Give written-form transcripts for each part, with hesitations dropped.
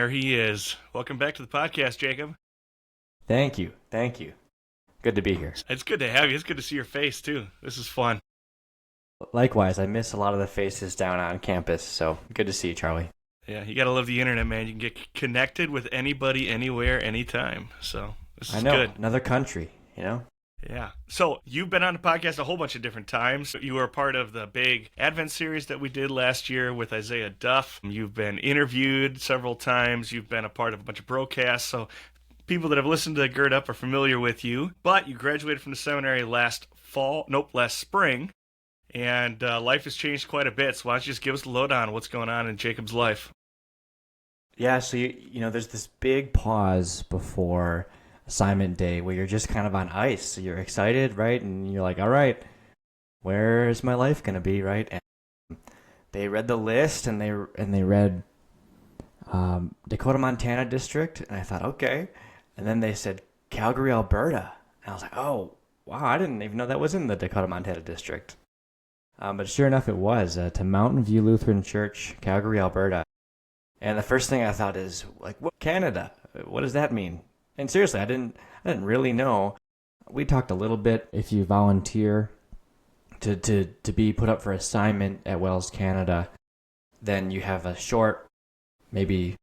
there he is. Welcome back to the podcast, Jacob. Thank you. Good to be here. It's good to have you. It's good to see your face, too. This is fun. Likewise, I miss a lot of the faces down on campus, so good to see you, Charlie. Yeah, you gotta love the internet, man. You can get connected with anybody, anywhere, anytime. So this is good. Another country, you know? Yeah. So you've been on the podcast a whole bunch of different times. You were a part of the big Advent series that we did last year with Isaiah Duff. You've been interviewed several times. You've been a part of a bunch of broadcasts. So people that have listened to Gird Up are familiar with you. But you graduated from the seminary last spring. And life has changed quite a bit. So why don't you just give us a lowdown on what's going on in Jacob's life? Yeah, so you know, there's this big pause before assignment day where you're just kind of on ice. So you're excited, right? And you're like, all right, where's my life going to be, right? And they read the list and they read Dakota, Montana district. And I thought, okay. And then they said Calgary, Alberta. And I was like, oh, wow, I didn't even know that was in the Dakota, Montana district. But sure enough, it was to Mountain View Lutheran Church, Calgary, Alberta. And the first thing I thought is, like, what, Canada? What does that mean? And seriously, I didn't really know. We talked a little bit. If you volunteer to be put up for assignment at Wells Canada, then you have a short, maybe,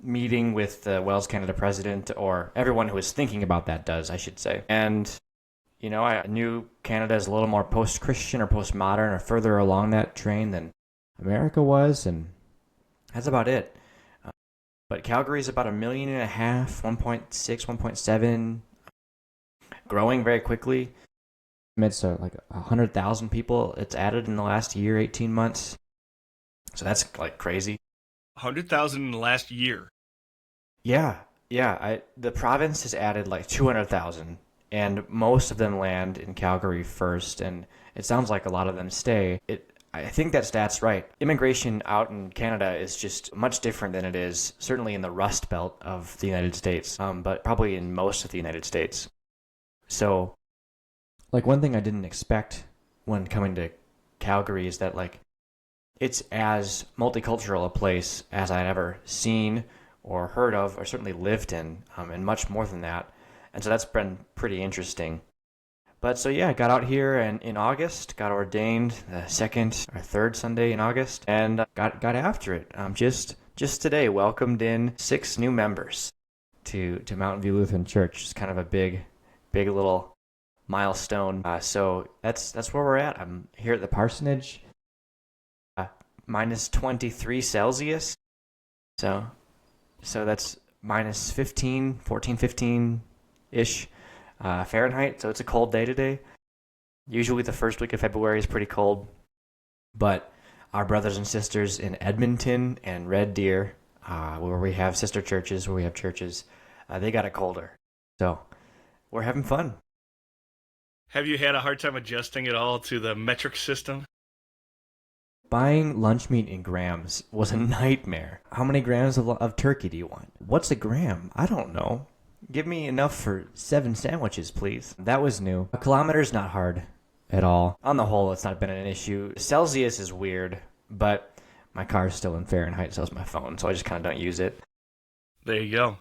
meeting with the Wells Canada president, or everyone who is thinking about that does, I should say. And you know, I knew Canada is a little more post-Christian or post-modern or further along that train than America was, and that's about it. But Calgary is about 1.5 million, 1.6, 1.7, growing very quickly. It's like 100,000 people it's added in the last year, 18 months. So that's like crazy. 100,000 in the last year? Yeah. The province has added like 200,000. And most of them land in Calgary first, and it sounds like a lot of them stay. I think that stat's right. Immigration out in Canada is just much different than it is, certainly in the Rust Belt of the United States, but probably in most of the United States. So, like, one thing I didn't expect when coming to Calgary is that, like, it's as multicultural a place as I'd ever seen or heard of or certainly lived in, and much more than that. And so that's been pretty interesting. But so yeah, I got out here and in August, got ordained the second or third Sunday in August, and got after it. Just today, welcomed in 6 new members to Mountain View Lutheran Church. It's kind of a big little milestone. So that's where we're at. I'm here at the parsonage, minus 23 Celsius. So that's minus 14, 15-ish Fahrenheit, so it's a cold day today. Usually the first week of February is pretty cold, but our brothers and sisters in Edmonton and Red Deer, where we have sister churches, they got it colder. So we're having fun. Have you had a hard time adjusting at all to the metric system? Buying lunch meat in grams was a nightmare. How many grams of turkey do you want? What's a gram? I don't know. Give me enough for 7 sandwiches, please. That was new. A kilometer's not hard at all. On the whole, it's not been an issue. Celsius is weird, but my car's still in Fahrenheit, so is my phone, so I just kind of don't use it. There you go.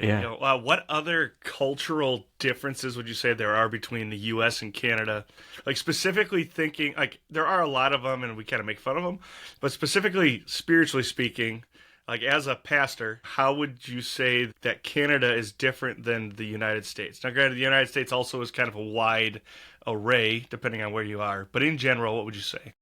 You go. What other cultural differences would you say there are between the U.S. and Canada? Like, specifically thinking, like, there are a lot of them, and we kind of make fun of them, but specifically, spiritually speaking, like, as a pastor, how would you say that Canada is different than the United States? Now, granted, the United States also is kind of a wide array, depending on where you are. But in general, what would you say?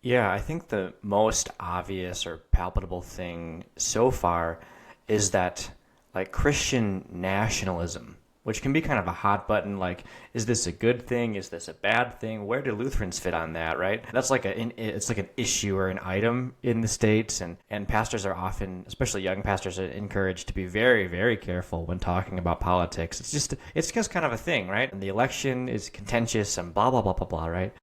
Yeah, I think the most obvious or palpable thing so far is that, like, Christian nationalism, which can be kind of a hot button, like, is this a good thing? Is this a bad thing? Where do Lutherans fit on that, right? That's like it's like an issue or an item in the States, and pastors are often, especially young pastors, are encouraged to be very, very careful when talking about politics. It's just kind of a thing, right? And the election is contentious and blah, blah, blah, blah, blah, right?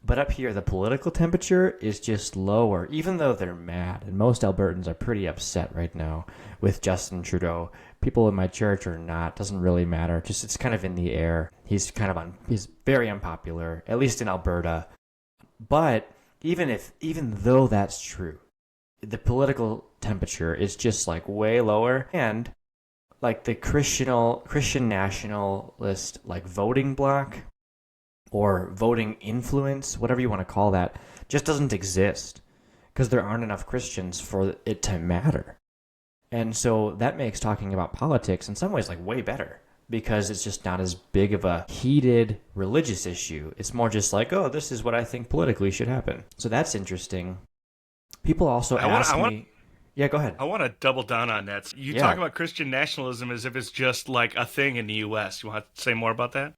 But up here, the political temperature is just lower, even though they're mad. And most Albertans are pretty upset right now with Justin Trudeau. People in my church are not. Doesn't really matter. Just it's kind of in the air. He's very unpopular, at least in Alberta. But even though that's true, the political temperature is just like way lower, and like the Christian nationalist like voting bloc or voting influence, whatever you want to call that, just doesn't exist because there aren't enough Christians for it to matter. And so that makes talking about politics in some ways like way better because it's just not as big of a heated religious issue. It's more just like, oh, this is what I think politically should happen. So that's interesting. People also ask me. Yeah, go ahead. I want to double down on that. You talk about Christian nationalism as if it's just like a thing in the U.S. You want to say more about that?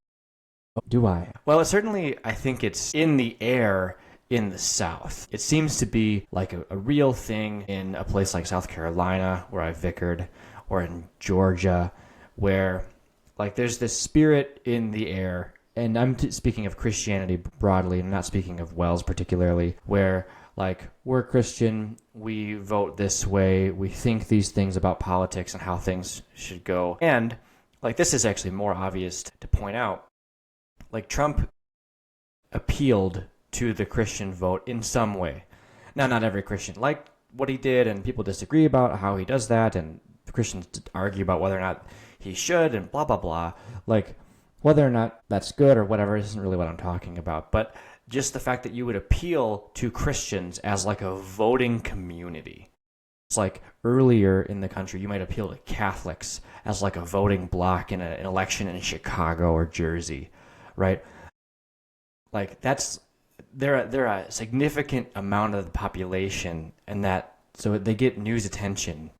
Do I? Well, certainly I think it's in the air in the South. It seems to be like a real thing in a place like South Carolina, where I vicared, or in Georgia, where like there's this spirit in the air. And I'm speaking of Christianity broadly, and not speaking of Wells particularly, where like we're Christian, we vote this way, we think these things about politics and how things should go. And like this is actually more obvious to point out. Like Trump appealed to the Christian vote in some way. Now, not every Christian liked what he did, and people disagree about how he does that, and Christians argue about whether or not he should, and blah, blah, blah. Like, whether or not that's good or whatever isn't really what I'm talking about. But just the fact that you would appeal to Christians as like a voting community. It's like earlier in the country, you might appeal to Catholics as like a voting bloc in an election in Chicago or Jersey, right? Like that's they're a significant amount of the population, and that so they get news attention.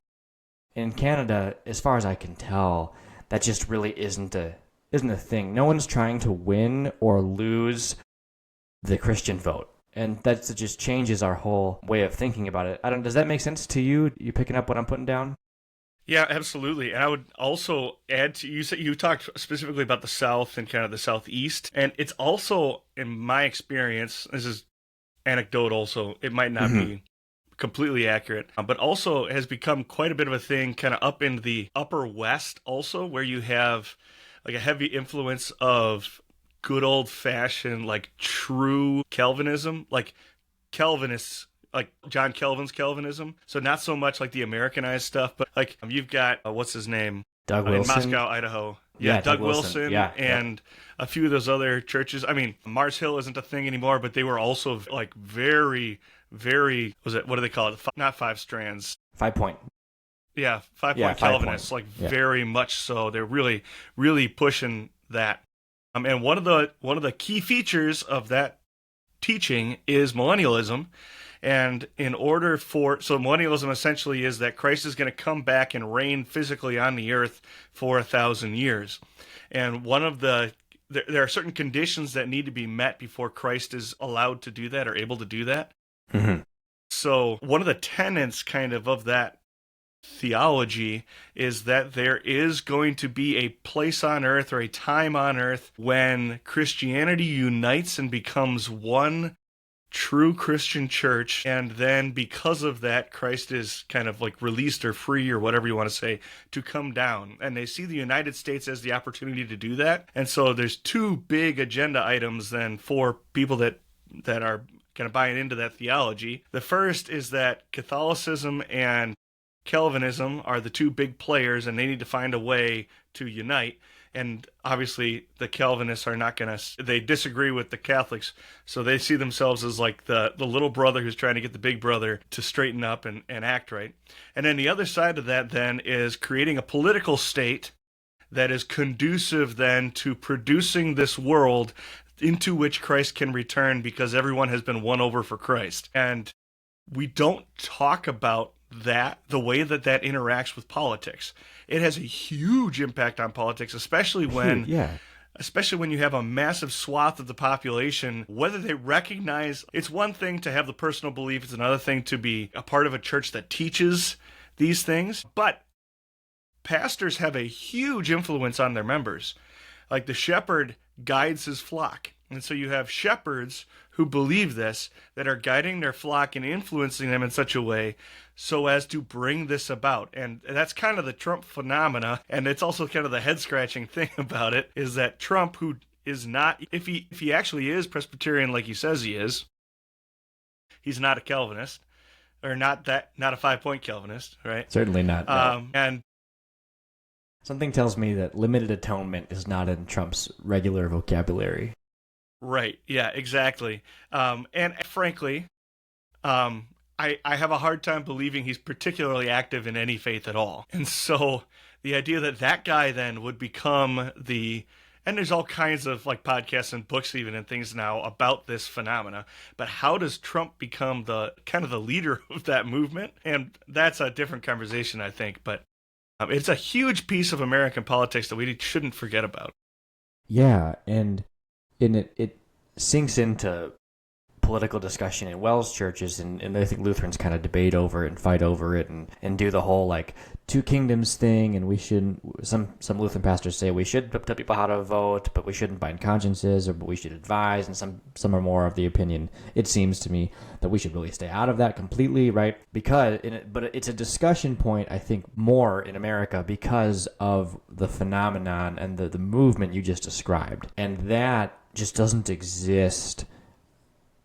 In Canada, as far as I can tell, that just really isn't a thing. No one's trying to win or lose the Christian vote. And that just changes our whole way of thinking about it. Does that make sense to you? You picking up what I'm putting down? Yeah, absolutely. And I would also add to you talked specifically about the South and kind of the Southeast. And it's also, in my experience, this is anecdotal, so it might not be completely accurate, but also has become quite a bit of a thing kind of up in the upper West also, where you have like a heavy influence of good old-fashioned, like true Calvinism, like Calvinists, like John Calvin's Calvinism. So not so much like the Americanized stuff, but like you've got, what's his name? Doug Wilson. In Moscow, Idaho. Yeah, Doug Wilson. Yeah, and a few of those other churches. I mean, Mars Hill isn't a thing anymore, but they were also like very, very, what do they call it? Not 5 strands. 5 point. Yeah, 5-point Calvinists, like very much so. They're really, really pushing that. And one of the key features of that teaching is millennialism. And so millennialism essentially is that Christ is going to come back and reign physically on the earth for 1,000 years. And there are certain conditions that need to be met before Christ is allowed to do that or able to do that. Mm-hmm. So one of the tenets kind of that theology is that there is going to be a place on earth or a time on earth when Christianity unites and becomes one true Christian church, and then because of that, Christ is kind of like released or free or whatever you want to say to come down. And they see the United States as the opportunity to do that. And so there's 2 big agenda items then for people that are kind of buying into that theology. The first is that Catholicism and Calvinism are the 2 big players, and they need to find a way to unite. And obviously, the Calvinists are not going to, they disagree with the Catholics, so they see themselves as like the little brother who's trying to get the big brother to straighten up and act right. And then the other side of that then is creating a political state that is conducive then to producing this world into which Christ can return, because everyone has been won over for Christ. And we don't talk about that, the way that interacts with politics. It has a huge impact on politics, especially when you have a massive swath of the population, whether they recognize, it's one thing to have the personal belief, it's another thing to be a part of a church that teaches these things, but pastors have a huge influence on their members. Like the shepherd guides his flock. And so you have shepherds who believe this, that are guiding their flock and influencing them in such a way so as to bring this about. And that's kind of the Trump phenomena. And it's also kind of the head-scratching thing about it, is that Trump, who is not, if he actually is Presbyterian like he says he is, he's not a Calvinist. or not a 5-point Calvinist, right? Certainly not. No. And Something tells me that limited atonement is not in Trump's regular vocabulary. right, yeah, exactly. And frankly, I have a hard time believing he's particularly active in any faith at all. And so the idea that that guy then would become and there's all kinds of like podcasts and books even and things now about this phenomena, but how does Trump become the kind of the leader of that movement? And that's a different conversation, I think, but it's a huge piece of American politics that we shouldn't forget about. Yeah, and it sinks into political discussion in Welsh churches, and I think Lutherans kind of debate over it and fight over it and do the whole like two kingdoms thing, and we shouldn't, some Lutheran pastors say we should tell people how to vote, but we shouldn't bind consciences, but we should advise, and some are more of the opinion, it seems to me, that we should really stay out of that completely, right? But it's a discussion point, I think, more in America because of the phenomenon and the movement you just described, and that just doesn't exist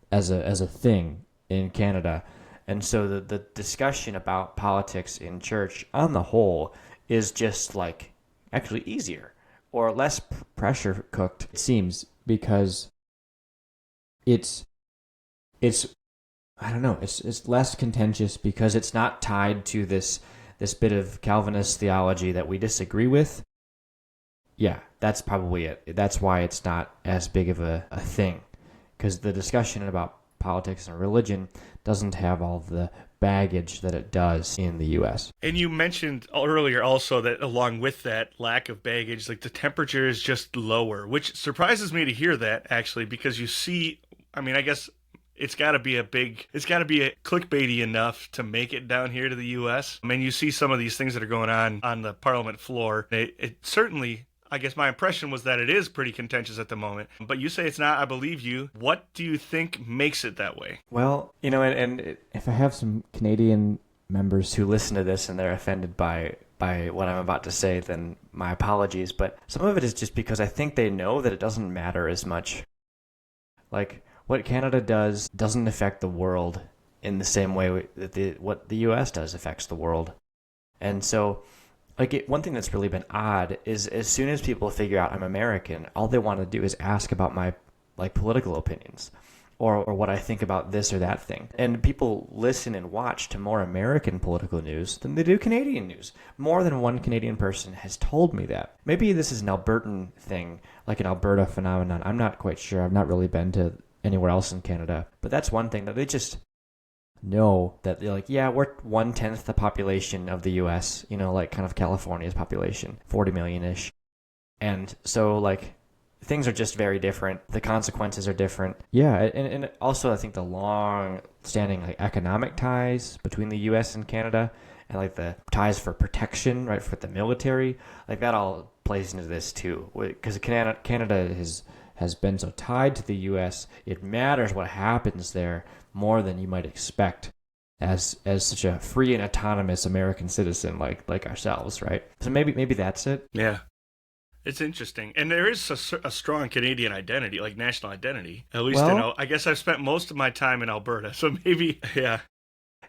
as a thing in Canada. And so the discussion about politics in church on the whole is just like actually easier or less pressure cooked, it seems, because it's I don't know, it's less contentious because it's not tied to this bit of Calvinist theology that we disagree with. Yeah, that's probably it. That's why it's not as big of a thing. Because the discussion about politics and religion doesn't have all the baggage that it does in the U.S. And you mentioned earlier also that along with that lack of baggage, like the temperature is just lower, which surprises me to hear that, actually, because you see, I mean, I guess it's got to be clickbaity enough to make it down here to the U.S. I mean, you see some of these things that are going on the Parliament floor. It certainly, I guess my impression was that it is pretty contentious at the moment. But you say it's not. I believe you. What do you think makes it that way? Well, and if I have some Canadian members who listen to this and they're offended by what I'm about to say, then my apologies. But some of it is just because I think they know that it doesn't matter as much. Like, what Canada does doesn't affect the world in the same way that what the U.S. does affects the world. And so, one thing that's really been odd is as soon as people figure out I'm American, all they want to do is ask about my political opinions or what I think about this or that thing. And people listen and watch to more American political news than they do Canadian news. More than one Canadian person has told me that. Maybe this is an Albertan thing, like an Alberta phenomenon. I'm not quite sure. I've not really been to anywhere else in Canada. But that's one thing that they just know, that they're like, yeah, we're 1/10 the population of the U.S., like kind of California's population, 40 million-ish. And so, things are just very different. The consequences are different. Yeah, and also I think the long-standing economic ties between the U.S. and Canada, and the ties for protection, right, for the military, that all plays into this too. Because Canada has been so tied to the U.S., it matters what happens there more than you might expect as such a free and autonomous American citizen like ourselves, right? So maybe that's it. Yeah. It's interesting. And there is a strong Canadian identity, like national identity. At least, I guess I've spent most of my time in Alberta, so maybe, yeah.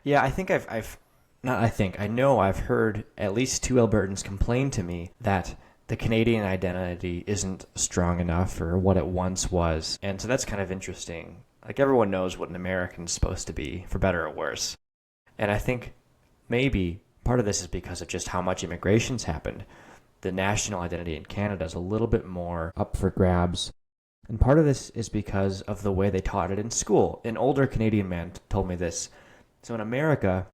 Yeah, I think I know I've heard at least two Albertans complain to me that the Canadian identity isn't strong enough for what it once was. And so that's kind of interesting. Everyone knows what an American's supposed to be, for better or worse. And I think maybe part of this is because of just how much immigration's happened. The national identity in Canada is a little bit more up for grabs. And part of this is because of the way they taught it in school. An older Canadian man told me this. So in America,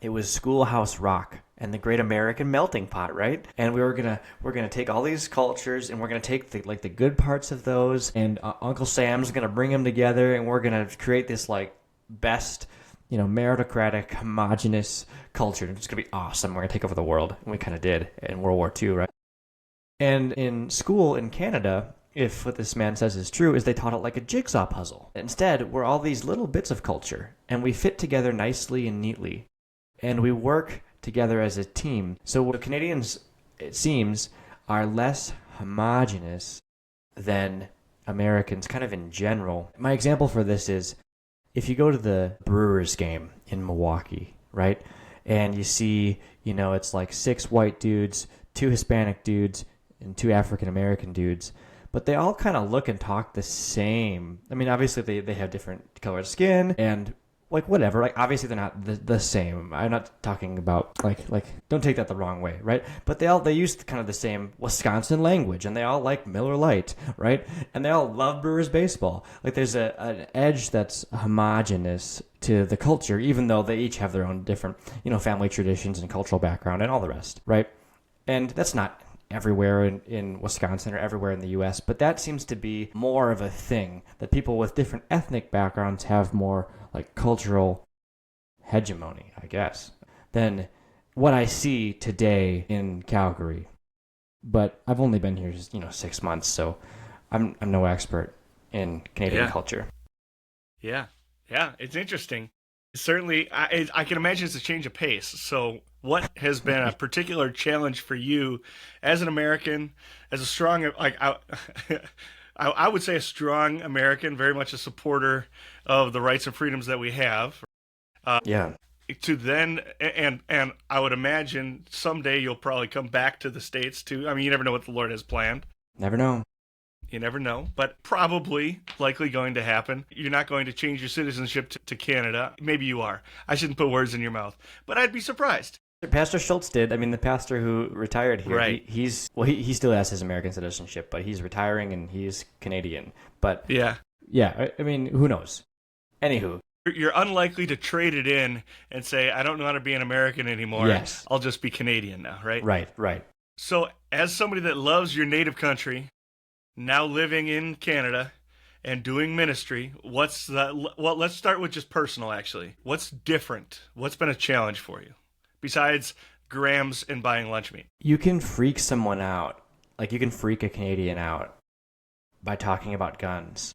it was Schoolhouse Rock and the Great American Melting Pot, right? And we're gonna take all these cultures and we're gonna take the good parts of those, and Uncle Sam's gonna bring them together, and we're gonna create this best, meritocratic, homogenous culture. It's gonna be awesome. We're gonna take over the world, and we kind of did in World War II, right? And in school in Canada, if what this man says is true, is they taught it like a jigsaw puzzle. Instead, we're all these little bits of culture, and we fit together nicely and neatly, and we work together as a team. So Canadians, it seems, are less homogenous than Americans kind of in general. My example for this is if you go to the Brewers game in Milwaukee, right? And you see, it's like 6 white dudes, 2 Hispanic dudes, and 2 African American dudes, but they all kind of look and talk the same. I mean, obviously they have different colored skin and like whatever. Like obviously they're not the same. I'm not talking about like don't take that the wrong way, right? But they use kind of the same Wisconsin language, and they all like Miller Lite, right? And they all love Brewers baseball. Like there's an edge that's homogenous to the culture, even though they each have their own different family traditions and cultural background and all the rest, right? And that's not everywhere in Wisconsin or everywhere in the U.S., but that seems to be more of a thing, that people with different ethnic backgrounds have more like cultural hegemony, I guess, than what I see today in Calgary. But I've only been here 6 months, so I'm no expert in Canadian culture. Yeah, it's interesting. Certainly, I can imagine it's a change of pace. So, what has been a particular challenge for you as an American, as a strong, like I would say a strong American, very much a supporter of the rights and freedoms that we have. Yeah. To then, and I would imagine someday you'll probably come back to the States too. I mean, you never know what the Lord has planned. Never know. You never know, but probably, likely going to happen. You're not going to change your citizenship to Canada. Maybe you are. I shouldn't put words in your mouth, but I'd be surprised. Pastor Schultz did. I mean, the pastor who retired here, right? He still has his American citizenship, but he's retiring and he's Canadian. But yeah. I mean, who knows? Anywho, you're unlikely to trade it in and say, "I don't know how to be an American anymore. Yes, I'll just be Canadian now." Right? Right. So, as somebody that loves your native country, now living in Canada and doing ministry, what's that? Well, let's start with just personal, actually. What's different? What's been a challenge for you? Besides grams and buying lunch meat. You can freak someone out. Like, you can freak a Canadian out by talking about guns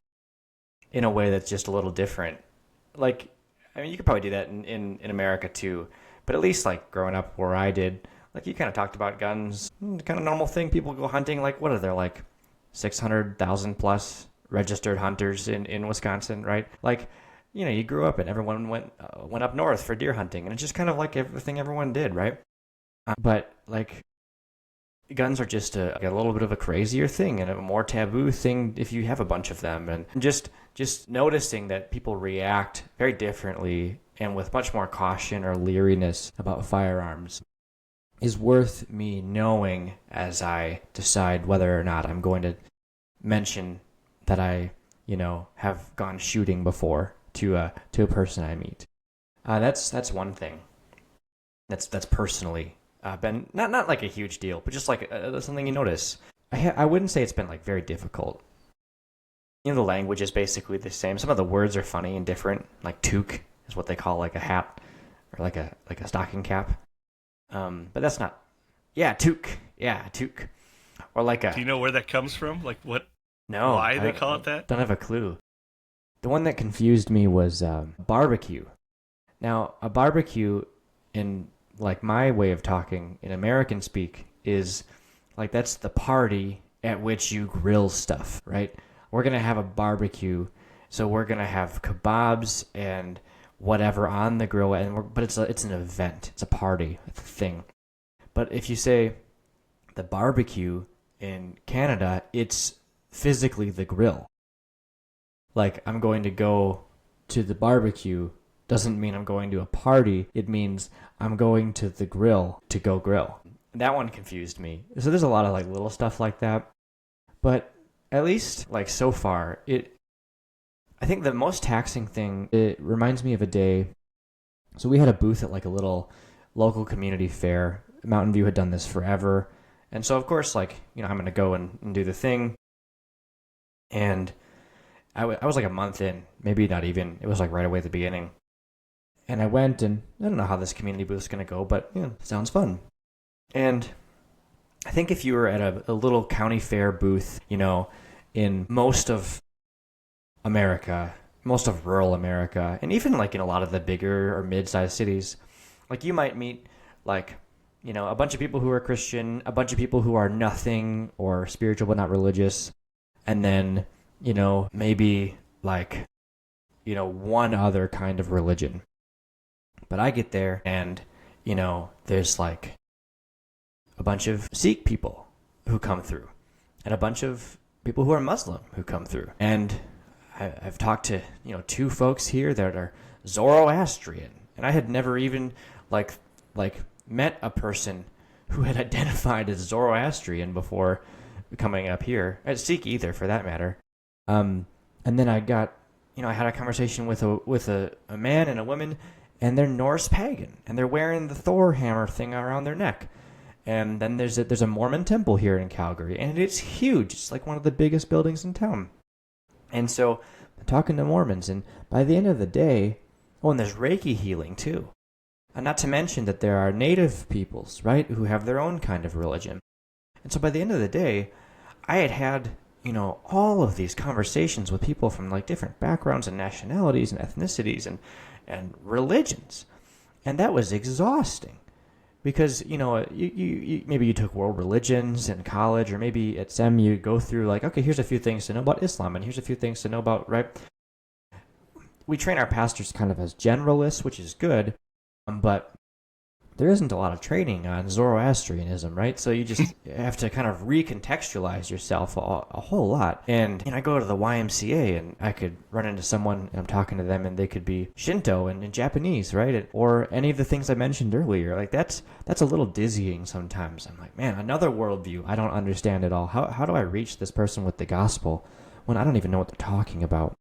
in a way that's just a little different. Like, I mean, you could probably do that in America too. But at least, like, growing up where I did, like, you kind of talked about guns. Kind of normal thing. People go hunting. Like, what are there, like 600,000 plus registered hunters in Wisconsin, right? Like, you grew up and everyone went up north for deer hunting, and it's just kind of like everything everyone did, right? But like, guns are just a little bit of a crazier thing and a more taboo thing if you have a bunch of them, and just noticing that people react very differently and with much more caution or leeriness about firearms is worth me knowing as I decide whether or not I'm going to mention that I, have gone shooting before to a person I meet. That's one thing. That's personally been not like a huge deal, but just like something you notice. I wouldn't say it's been like very difficult. The language is basically the same. Some of the words are funny and different. Like toque is what they call like a hat or like a stocking cap. But that's not. Yeah, toque. Or like a. Do you know where that comes from? Like what? No. Why they call it that? Don't have a clue. The one that confused me was barbecue. Now, a barbecue, in like my way of talking in American speak, is like that's the party at which you grill stuff, right? We're gonna have a barbecue, so we're gonna have kebabs and whatever on the grill, but it's an event, it's a party, it's a thing. But if you say the barbecue in Canada, it's physically the grill. Like, I'm going to go to the barbecue doesn't mean I'm going to a party. It means I'm going to the grill to go grill. That one confused me. So there's a lot of like little stuff like that. But at least like so far, I think the most taxing thing, it reminds me of a day. So we had a booth at like a little local community fair. Mountain View had done this forever. And so of course, like, I'm going to go and do the thing. And I was like a month in, maybe not even. It was like right away at the beginning. And I went, and I don't know how this community booth is going to go, but sounds fun. And I think if you were at a little county fair booth, in most of America, most of rural America, and even like in a lot of the bigger or mid-sized cities, like you might meet like, a bunch of people who are Christian, a bunch of people who are nothing or spiritual but not religious, and then maybe like, one other kind of religion. But I get there and, there's like a bunch of Sikh people who come through and a bunch of people who are Muslim who come through. And I've talked to, 2 folks here that are Zoroastrian. And I had never even like met a person who had identified as Zoroastrian before coming up here. Sikh either, for that matter. And then I got, I had a conversation with a man and a woman, and they're Norse pagan, and they're wearing the Thor hammer thing around their neck. And then there's a Mormon temple here in Calgary, and it's huge. It's like one of the biggest buildings in town. And so I'm talking to Mormons, and by the end of the day, and there's Reiki healing too. And not to mention that there are native peoples, right, who have their own kind of religion. And so by the end of the day, I had all of these conversations with people from like different backgrounds and nationalities and ethnicities and religions. And that was exhausting because, you maybe you took world religions in college, or maybe at SEM you go through like, okay, here's a few things to know about Islam, and here's a few things to know about, right? We train our pastors kind of as generalists, which is good, but there isn't a lot of training on Zoroastrianism, right? So you just have to kind of recontextualize yourself a whole lot. And I go to the YMCA and I could run into someone and I'm talking to them and they could be Shinto and Japanese, right? Or any of the things I mentioned earlier. Like that's a little dizzying sometimes. I'm like, man, another worldview I don't understand at all. How do I reach this person with the gospel when I don't even know what they're talking about?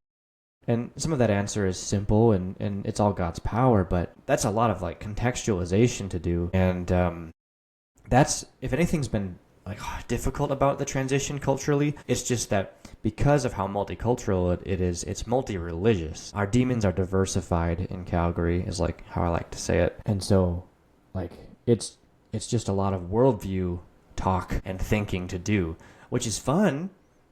And some of that answer is simple and it's all God's power, but that's a lot of like contextualization to do. And that's, if anything's been like difficult about the transition culturally, it's just that because of how multicultural it is, it's multi-religious. Our demons are diversified in Calgary, is like how I like to say it. And so like it's just a lot of worldview talk and thinking to do, which is fun.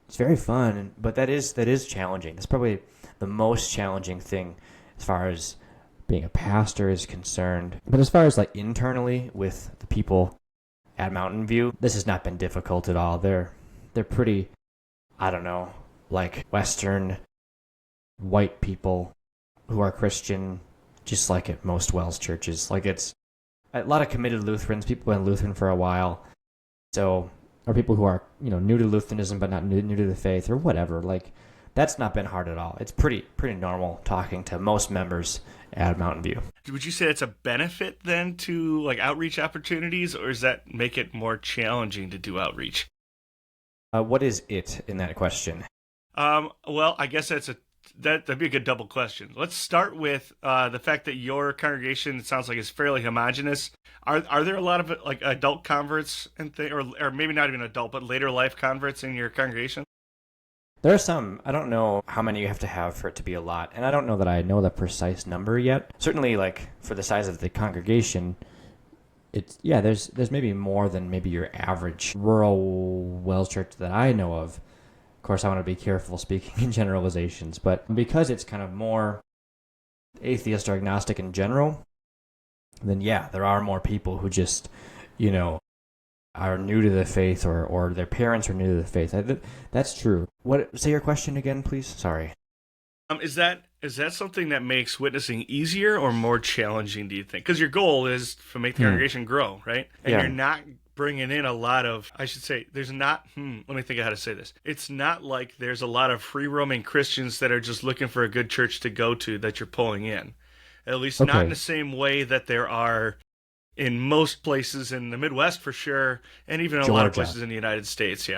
It's very fun, but that is challenging. That's probably the most challenging thing as far as being a pastor is concerned. But as far as like internally with the people at Mountain View, this has not been difficult at all. They're pretty, I don't know, like Western white people who are Christian, just like at most WELS churches. Like it's a lot of committed Lutherans, people been Lutheran for a while. So, or people who are, new to Lutheranism but not new to the faith or whatever. Like that's not been hard at all. It's pretty normal talking to most members at Mountain View. Would you say it's a benefit then to like outreach opportunities, or does that make it more challenging to do outreach? What is it in that question? Well, I guess that'd be a good double question. Let's start with the fact that your congregation, it sounds like, is fairly homogenous. Are there a lot of like adult converts and or maybe not even adult, but later life converts in your congregation? There are some. I don't know how many you have to have for it to be a lot, and I don't know that I know the precise number yet. Certainly, like for the size of the congregation, there's maybe more than maybe your average rural WELS church that I know of. Of course, I want to be careful speaking in generalizations, but because it's kind of more atheist or agnostic in general, then there are more people who just, are new to the faith or their parents are new to the faith. That's true. Say your question again, please? Sorry. Is that something that makes witnessing easier or more challenging, do you think? Because your goal is to make the congregation grow, right? And you're not bringing in a lot of, I should say, there's not, let me think of how to say this. It's not like there's a lot of free-roaming Christians that are just looking for a good church to go to that you're pulling in. At least not in the same way that there are in most places in the Midwest, for sure, and even in a lot of places in the United States,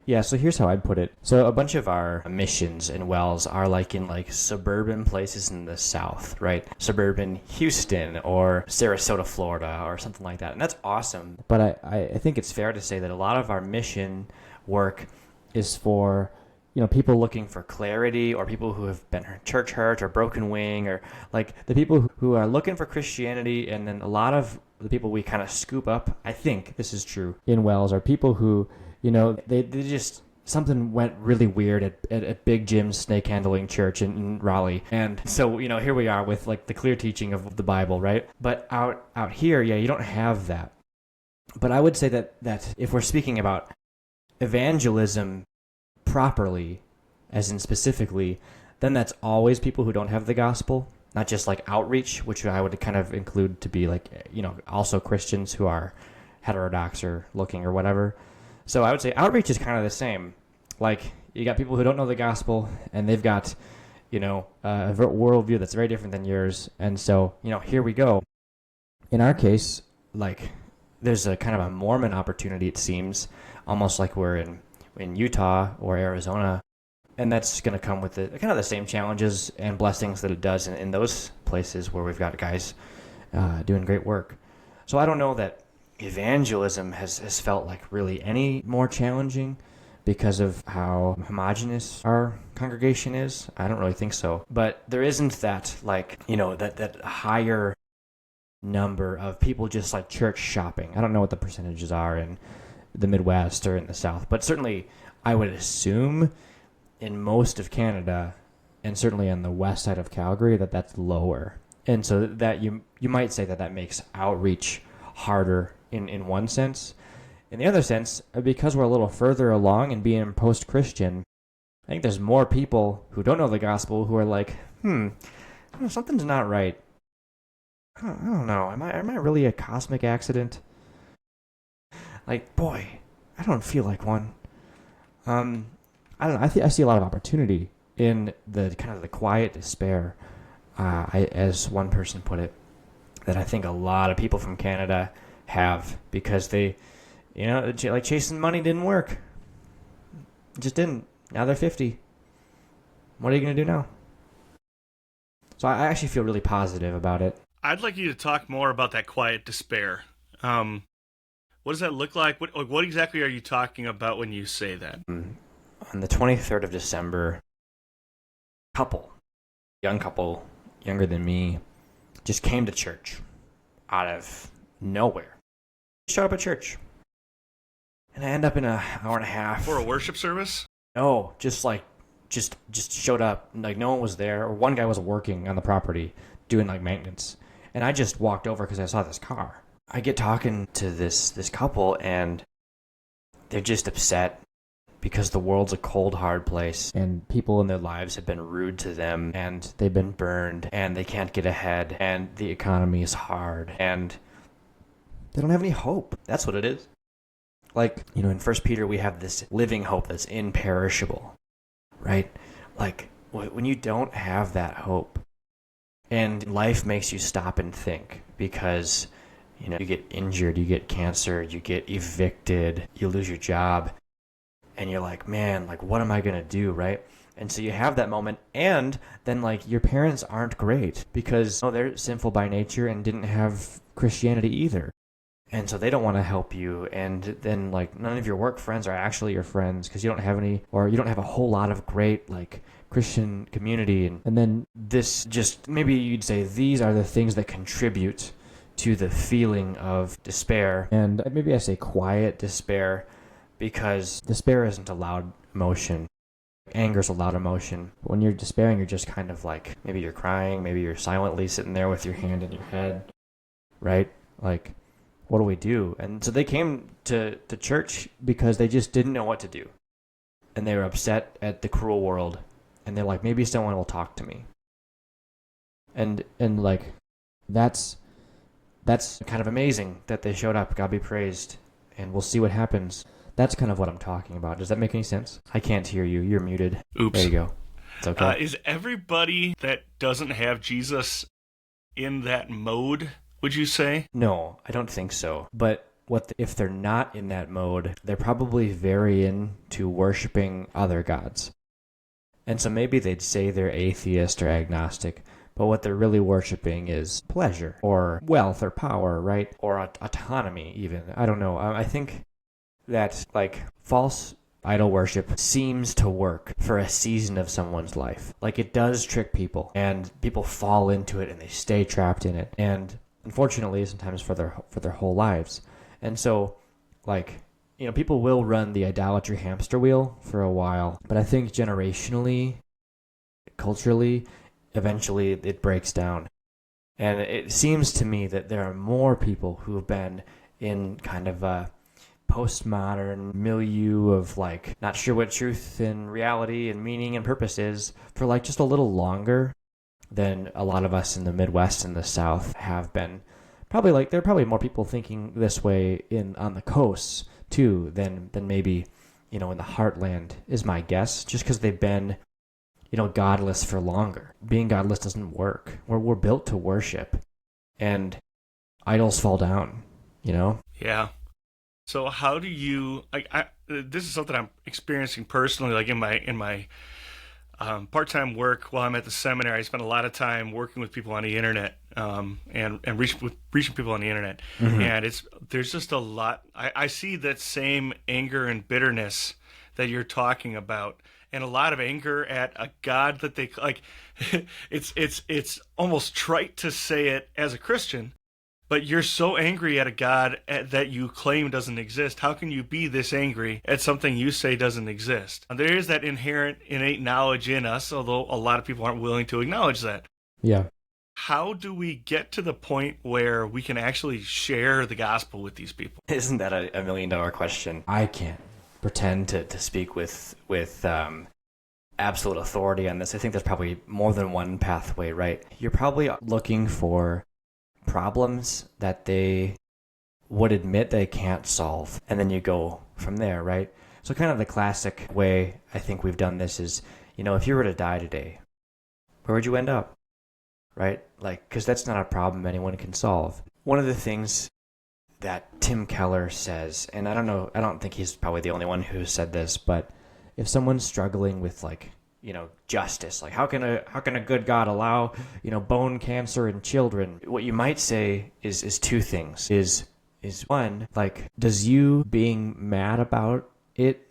Yeah, so here's how I'd put it. So a bunch of our missions and WELS are like in like suburban places in the South, right? Suburban Houston or Sarasota, Florida or something like that. And that's awesome. But I think it's fair to say that a lot of our mission work is for, people looking for clarity or people who have been church hurt or broken wing or like the people who are looking for Christianity. And then a lot of the people we kind of scoop up, I think this is true in WELS, are people who, they just, something went really weird at Big Jim's snake handling church in Raleigh. And so, here we are with like the clear teaching of the Bible, right? But out here, you don't have that. But I would say that if we're speaking about evangelism properly, as in specifically, then that's always people who don't have the gospel. not just like outreach, which I would kind of include to be like, also Christians who are heterodox or looking or whatever. So I would say outreach is kind of the same. Like, you got people who don't know the gospel, and they've got, a worldview that's very different than yours. And so, here we go. In our case, like, there's a kind of a Mormon opportunity, it seems, almost like we're in Utah or Arizona. And that's going to come with kind of the same challenges and blessings that it does in those places where we've got guys doing great work. So I don't know that evangelism has felt like really any more challenging because of how homogenous our congregation is. I don't really think so. But there isn't that, like, that higher number of people just like church shopping. I don't know what the percentages are in the Midwest or in the South, but certainly I would assume in most of Canada, and certainly on the west side of Calgary, that's lower. And so that you might say that makes outreach harder in one sense. In the other sense, because we're a little further along in being post-Christian, I think there's more people who don't know the gospel who are like, something's not right. I don't know. Am I really a cosmic accident? Like, boy, I don't feel like one. I don't know. I see a lot of opportunity in the kind of the quiet despair, as one person put it, that I think a lot of people from Canada have because they, like chasing money didn't work. It just didn't. Now they're 50. What are you going to do now? So I actually feel really positive about it. I'd like you to talk more about that quiet despair. What does that look like? What exactly are you talking about when you say that? On the 23rd of December, young couple, younger than me, just came to church out of nowhere. Showed up at church. And I end up in an hour and a half. For a worship service? No, just showed up. Like, no one was there. Or one guy was working on the property doing like maintenance. And I just walked over because I saw this car. I get talking to this couple, and they're just upset because the world's a cold, hard place, and people in their lives have been rude to them, and they've been burned, and they can't get ahead, and the economy is hard, and they don't have any hope. That's what it is. Like, in 1 Peter, we have this living hope that's imperishable, right? Like, when you don't have that hope, and life makes you stop and think because, you get injured, you get cancer, you get evicted, you lose your job, and you're like, man, like, what am I going to do, right? And so you have that moment, and then, like, your parents aren't great because they're sinful by nature and didn't have Christianity either. And so they don't want to help you, and then, like, none of your work friends are actually your friends because you don't have any, or you don't have a whole lot of great, like, Christian community. And then this just, maybe you'd say these are the things that contribute to the feeling of despair. And maybe I say quiet despair, because despair isn't a loud emotion. Anger's a loud emotion. When you're despairing, you're just kind of like, maybe you're crying, maybe you're silently sitting there with your hand in your head, right? Like, what do we do? And so they came to church because they just didn't know what to do. And they were upset at the cruel world. And they're like, maybe someone will talk to me. And like, that's kind of amazing that they showed up. God be praised. And we'll see what happens. That's kind of what I'm talking about. Does that make any sense? I can't hear you. You're muted. Oops. There you go. It's okay. Is everybody that doesn't have Jesus in that mode, would you say? No, I don't think so. But if they're not in that mode, they're probably very into worshiping other gods. And so maybe they'd say they're atheist or agnostic, but what they're really worshiping is pleasure or wealth or power, right? Or autonomy even. I don't know. I think that, like, false idol worship seems to work for a season of someone's life. Like, it does trick people, and people fall into it and they stay trapped in it. And unfortunately, sometimes for their whole lives. And so, like, people will run the idolatry hamster wheel for a while, but I think generationally, culturally, eventually it breaks down. And it seems to me that there are more people who have been in kind of a postmodern milieu of, like, not sure what truth and reality and meaning and purpose is for, like, just a little longer. than a lot of us in the Midwest and the South have been. Probably like there are probably more people thinking this way in on the coasts too than maybe in the heartland is my guess. Just because they've been godless for longer. Being godless doesn't work. We're built to worship, and idols fall down. Yeah. So how do you this is something I'm experiencing personally, like in my part-time work while I'm at the seminary. I spend a lot of time working with people on the internet, and reaching people on the internet. Mm-hmm. And there's just a lot. I see that same anger and bitterness that you're talking about, and a lot of anger at a God that they like. It's almost trite to say it as a Christian, but you're so angry at a God that you claim doesn't exist. How can you be this angry at something you say doesn't exist? And there is that innate knowledge in us, although a lot of people aren't willing to acknowledge that. Yeah. How do we get to the point where we can actually share the gospel with these people? Isn't that a $1,000,000 question? I can't pretend to speak with absolute authority on this. I think there's probably more than one pathway, right? You're probably looking for problems that they would admit they can't solve, and then you go from there, right? So kind of the classic way I think we've done this is, if you were to die today, where would you end up, right? Like, because that's not a problem anyone can solve. One of the things that Tim Keller says, and I don't think he's probably the only one who said this, but if someone's struggling with justice, like how can a good God allow bone cancer in children, what you might say is two things. Is one, like, does you being mad about it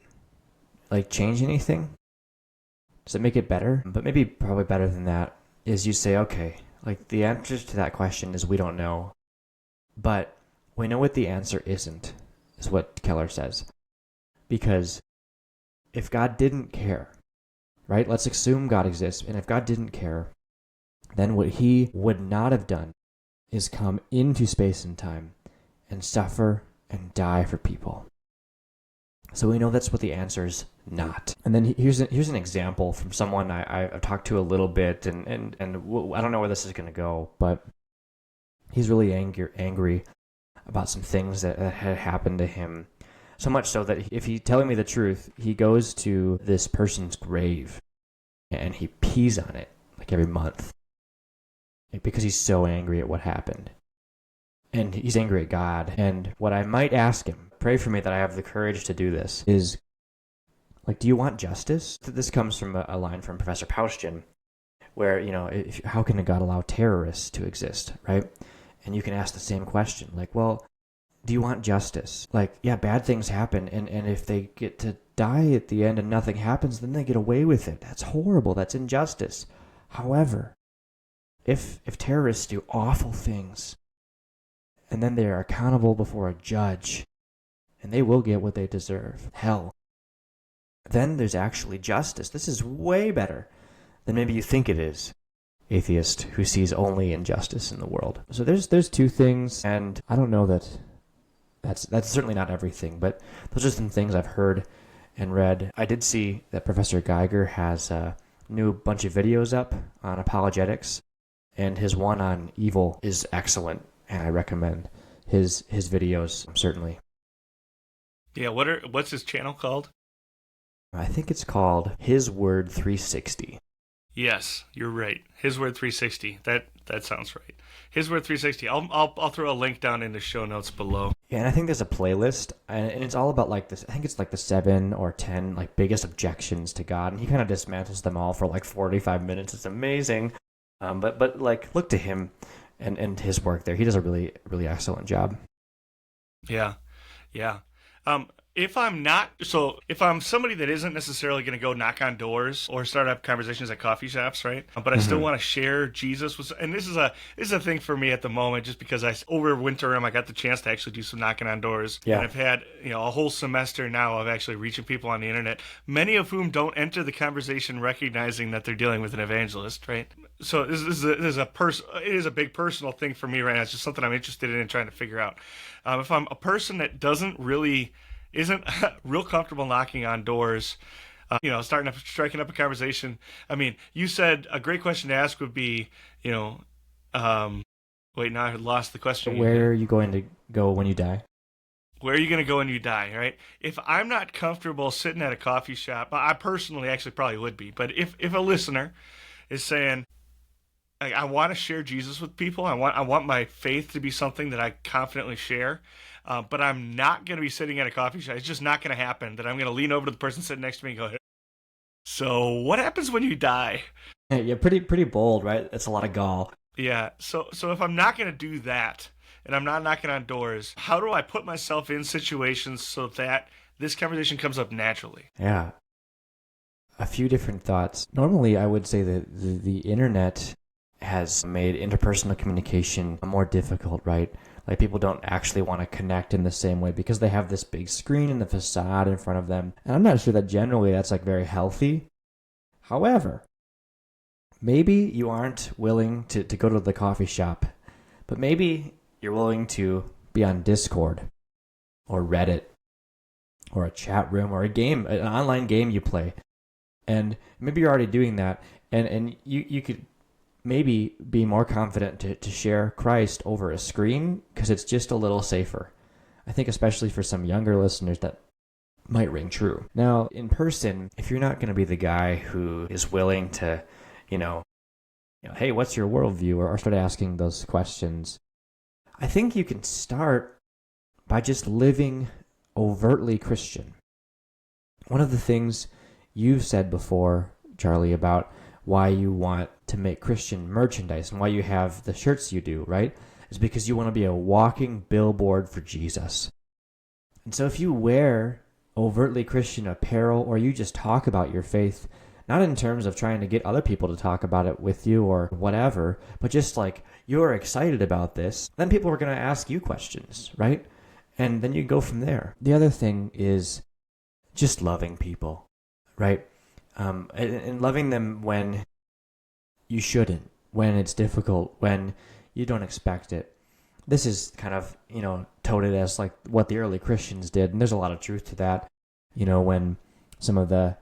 change anything? Does it make it better? But maybe probably better than that is you say, okay, the answer to that question is we don't know, but we know what the answer isn't, is what Keller says. Because if God didn't care, right? Let's assume God exists. And if God didn't care, then what he would not have done is come into space and time and suffer and die for people. So we know that's what the answer's not. And then here's an example from someone I've talked to a little bit, and I don't know where this is going to go, but he's really angry about some things that had happened to him. So much so that if he's telling me the truth, he goes to this person's grave and he pees on it every month because he's so angry at what happened. And he's angry at God. And what I might ask him, pray for me that I have the courage to do this, is, do you want justice? This comes from a line from Professor Paustian, where, how can a God allow terrorists to exist, right? And you can ask the same question, well, do you want justice? Bad things happen, and if they get to die at the end and nothing happens, then they get away with it. That's horrible. That's injustice. However, if terrorists do awful things, and then they are accountable before a judge, and they will get what they deserve, hell, then there's actually justice. This is way better than maybe you think it is, atheist who sees only injustice in the world. So there's two things, and I don't know that's certainly not everything, but those are some things I've heard and read. I did see that Professor Geiger has a new bunch of videos up on apologetics, and his one on evil is excellent, and I recommend his videos, certainly. Yeah, what's his channel called? I think it's called His Word 360. Yes, you're right. His Word 360. That sounds right. His Word 360. I'll throw a link down in the show notes below. Yeah, and I think there's a playlist, and it's all about this. I think it's the 7 or 10 biggest objections to God, and he kind of dismantles them all for 45 minutes. It's amazing. But look to him and his work there. He does a really, really excellent job. Yeah. If I'm somebody that isn't necessarily going to go knock on doors or start up conversations at coffee shops, right? But I still want to share Jesus with, and this is a thing for me at the moment, just because over winter I got the chance to actually do some knocking on doors. Yeah. And I've had a whole semester now of actually reaching people on the internet, many of whom don't enter the conversation recognizing that they're dealing with an evangelist, right? So it is a big personal thing for me right now. It's just something I'm interested in and trying to figure out. If I'm a person that isn't real comfortable knocking on doors, striking up a conversation. I mean, you said a great question to ask would be, you know, um, wait, now I lost the question Where again. are you going to go when you die? Where are you going to go when you die, right? If I'm not comfortable sitting at a coffee shop, I personally actually probably would be, but if a listener is saying, I want to share Jesus with people, I want my faith to be something that I confidently share, but I'm not going to be sitting at a coffee shop. It's just not going to happen that I'm going to lean over to the person sitting next to me and go, so what happens when you die? Yeah, pretty bold, right? That's a lot of gall. Yeah. So if I'm not going to do that and I'm not knocking on doors, how do I put myself in situations so that this conversation comes up naturally? Yeah, a few different thoughts. Normally, I would say that the internet has made interpersonal communication more difficult, right? Like people don't actually want to connect in the same way because they have this big screen and the facade in front of them. And I'm not sure that generally that's like very healthy. However, maybe you aren't willing to go to the coffee shop, but maybe you're willing to be on Discord or Reddit or a chat room or a game, an online game you play. And maybe you're already doing that. And you could maybe be more confident to share Christ over a screen because it's just a little safer. I think especially for some younger listeners that might ring true. Now, in person, if you're not going to be the guy who is willing to, hey, what's your worldview? Or start asking those questions, I think you can start by just living overtly Christian. One of the things you've said before, Charlie, about why you want to make Christian merchandise and why you have the shirts you do, right? Is because you want to be a walking billboard for Jesus. And so if you wear overtly Christian apparel or you just talk about your faith, not in terms of trying to get other people to talk about it with you or whatever, but just like you're excited about this, then people are going to ask you questions, right? And then you go from there. The other thing is just loving people, right? And loving them when you shouldn't, when it's difficult, when you don't expect it. This is kind of, touted as like what the early Christians did, and there's a lot of truth to that. When some of the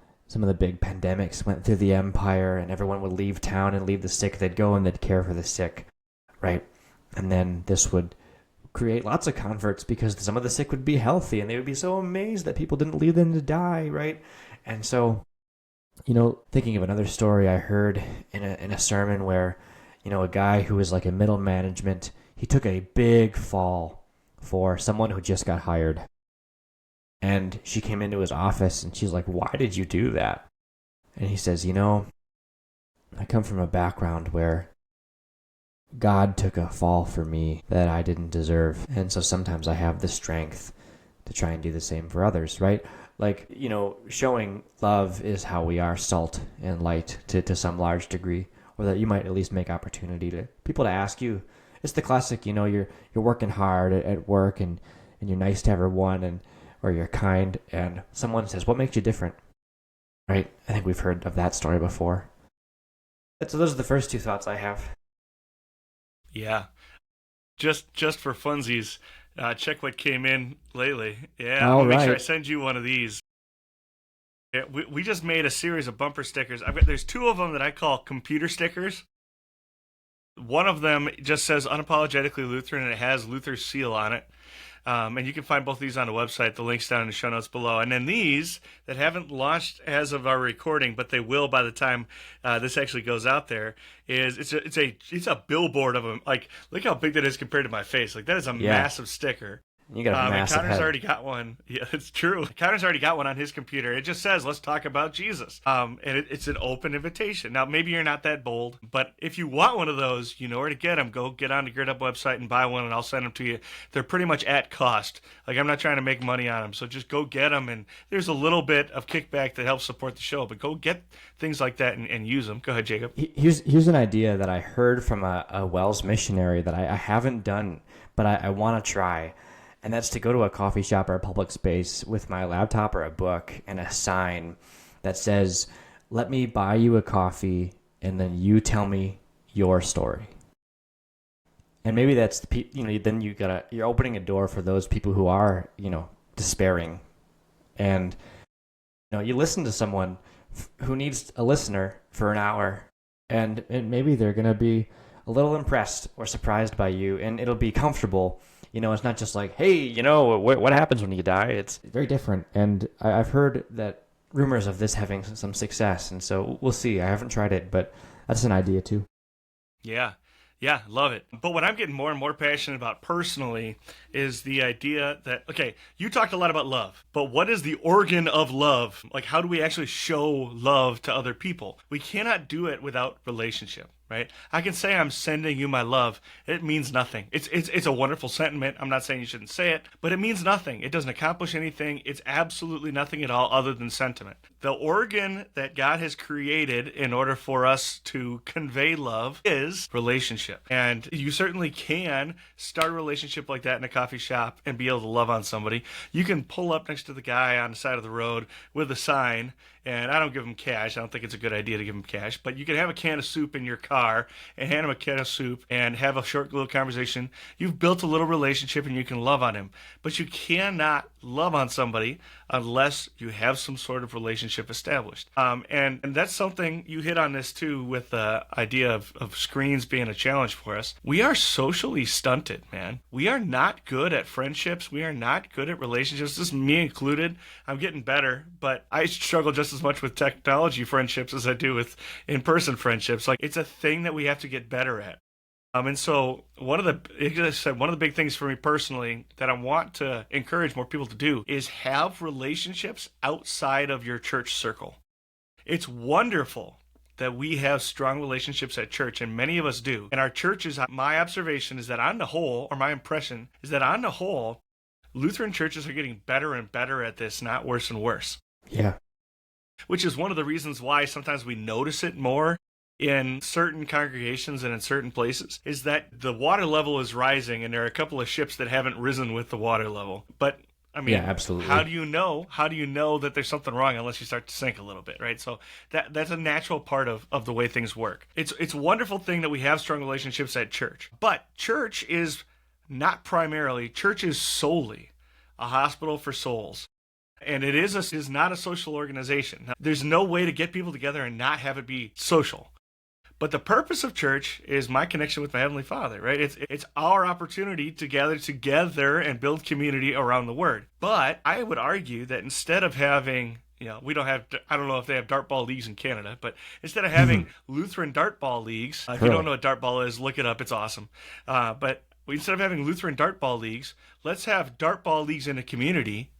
big pandemics went through the empire and everyone would leave town and leave the sick, they'd go and they'd care for the sick, right? And then this would create lots of converts because some of the sick would be healthy and they would be so amazed that people didn't leave them to die, right? And so, thinking of another story I heard in a sermon where, a guy who was like in middle management, he took a big fall for someone who just got hired. And she came into his office and she's like, "Why did you do that?" And he says, "I come from a background where God took a fall for me that I didn't deserve. And so sometimes I have the strength to try and do the same for others," right? Like, showing love is how we are salt and light to some large degree, or that you might at least make opportunity to people to ask you. It's the classic, you're working hard at work and you're nice to everyone or you're kind and someone says, "What makes you different?" Right? I think we've heard of that story before. So those are the first two thoughts I have. Yeah. Just for funsies, check what came in lately. Yeah, I'm All gonna make sure I right. send you one of these. Yeah, we just made a series of bumper stickers. There's two of them that I call computer stickers. One of them just says unapologetically Lutheran and it has Luther's seal on it. And you can find both of these on the website. The link's down in the show notes below. And then these that haven't launched as of our recording, but they will by the time this actually goes out there. It's a billboard of them. Like, look how big that is compared to my face. Like, that is a massive sticker. You got a And massive Connor's head. already got one. Yeah, it's true. Connor's already got one on his computer. It just says, "Let's talk about Jesus." And it's an open invitation. Now, maybe you're not that bold, but if you want one of those, you know where to get them. Go get on the Grid Up website and buy one, and I'll send them to you. They're pretty much at cost. Like, I'm not trying to make money on them, so just go get them. And there's a little bit of kickback that helps support the show, but go get things like that and use them. Go ahead, Jacob. Here's an idea that I heard from a Wells missionary that I haven't done, but I want to try. And that's to go to a coffee shop or a public space with my laptop or a book and a sign that says, "Let me buy you a coffee and then you tell me your story." And maybe that's then you're opening a door for those people who are, despairing. And You listen to someone who needs a listener for an hour, and maybe they're going to be a little impressed or surprised by you, and it'll be comfortable. It's not just like, hey, what happens when you die? It's very different. And I've heard that rumors of this having some success, and so we'll see. I haven't tried it, but that's an idea too. Yeah. Yeah, love it. But what I'm getting more and more passionate about personally is the idea that, okay, you talked a lot about love, but what is the organ of love? Like, how do we actually show love to other people? We cannot do it without relationship, right? I can say I'm sending you my love. It means nothing. It's a wonderful sentiment. I'm not saying you shouldn't say it, but it means nothing. It doesn't accomplish anything. It's absolutely nothing at all other than sentiment. The organ that God has created in order for us to convey love is relationship. And you certainly can start a relationship like that in a coffee shop and be able to love on somebody. You can pull up next to the guy on the side of the road with a sign, and I don't give him cash. I don't think it's a good idea to give him cash, but you can have a can of soup in your car and hand him a can of soup and have a short little conversation. You've built a little relationship and you can love on him, but you cannot love on somebody unless you have some sort of relationship established. And that's something you hit on this too with the idea of screens being a challenge for us. We are socially stunted, man. We are not good at friendships. We are not good at relationships. This is me included. I'm getting better, but I struggle just as much with technology friendships as I do with in-person friendships. Like, it's a thing that we have to get better at. And so one of the big things for me personally that I want to encourage more people to do is have relationships outside of your church circle. It's wonderful that we have strong relationships at church, and many of us do. And our churches, my observation is that on the whole, or my impression is that on the whole, Lutheran churches are getting better and better at this, not worse and worse. Yeah. Which is one of the reasons why sometimes we notice it more in certain congregations and in certain places, is that the water level is rising, and there are a couple of ships that haven't risen with the water level. But I mean, yeah, absolutely. How do you know that there's something wrong unless you start to sink a little bit, right? So that's a natural part of the way things work. It's a wonderful thing that we have strong relationships at church. But church is solely a hospital for souls. And it is not a social organization. Now, there's no way to get people together and not have it be social. But the purpose of church is my connection with my Heavenly Father, right? It's our opportunity to gather together and build community around the Word. But I would argue that instead of having, we don't have, I don't know if they have dartball leagues in Canada, but instead of having Lutheran dartball leagues, if you don't know what dartball is, look it up, it's awesome. But instead of having Lutheran dartball leagues, let's have dartball leagues in a community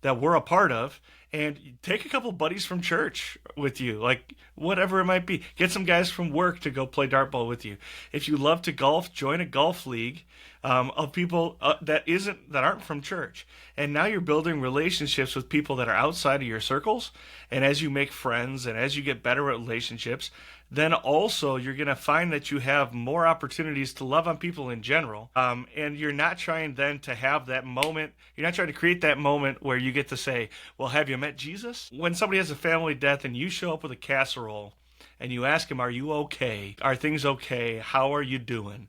that we're a part of, and take a couple buddies from church with you, like whatever it might be. Get some guys from work to go play dartball with you. If you love to golf, join a golf league of people that aren't from church. And now you're building relationships with people that are outside of your circles. And as you make friends and as you get better at relationships, then also you're going to find that you have more opportunities to love on people in general. And you're not trying then to have that moment. You're not trying to create that moment where you get to say, well, have you met Jesus? When somebody has a family death and you show up with a casserole and you ask him, are you okay? Are things okay? How are you doing?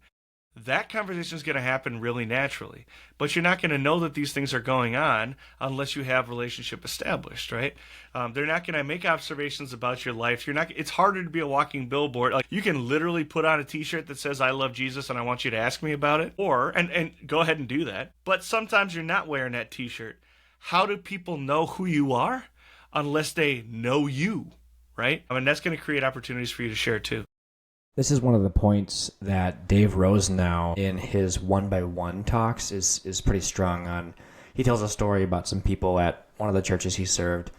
That conversation is going to happen really naturally. But you're not going to know that these things are going on unless you have relationship established, right? They're not going to make observations about your life. It's harder to be a walking billboard. Like, you can literally put on a t-shirt that says, I love Jesus and I want you to ask me about it. And go ahead and do that. But sometimes you're not wearing that t-shirt. How do people know who you are unless they know you, right? I mean, that's going to create opportunities for you to share too. This is one of the points that Dave Rosenau in his one-by-one talks is pretty strong on. He tells a story about some people at one of the churches he served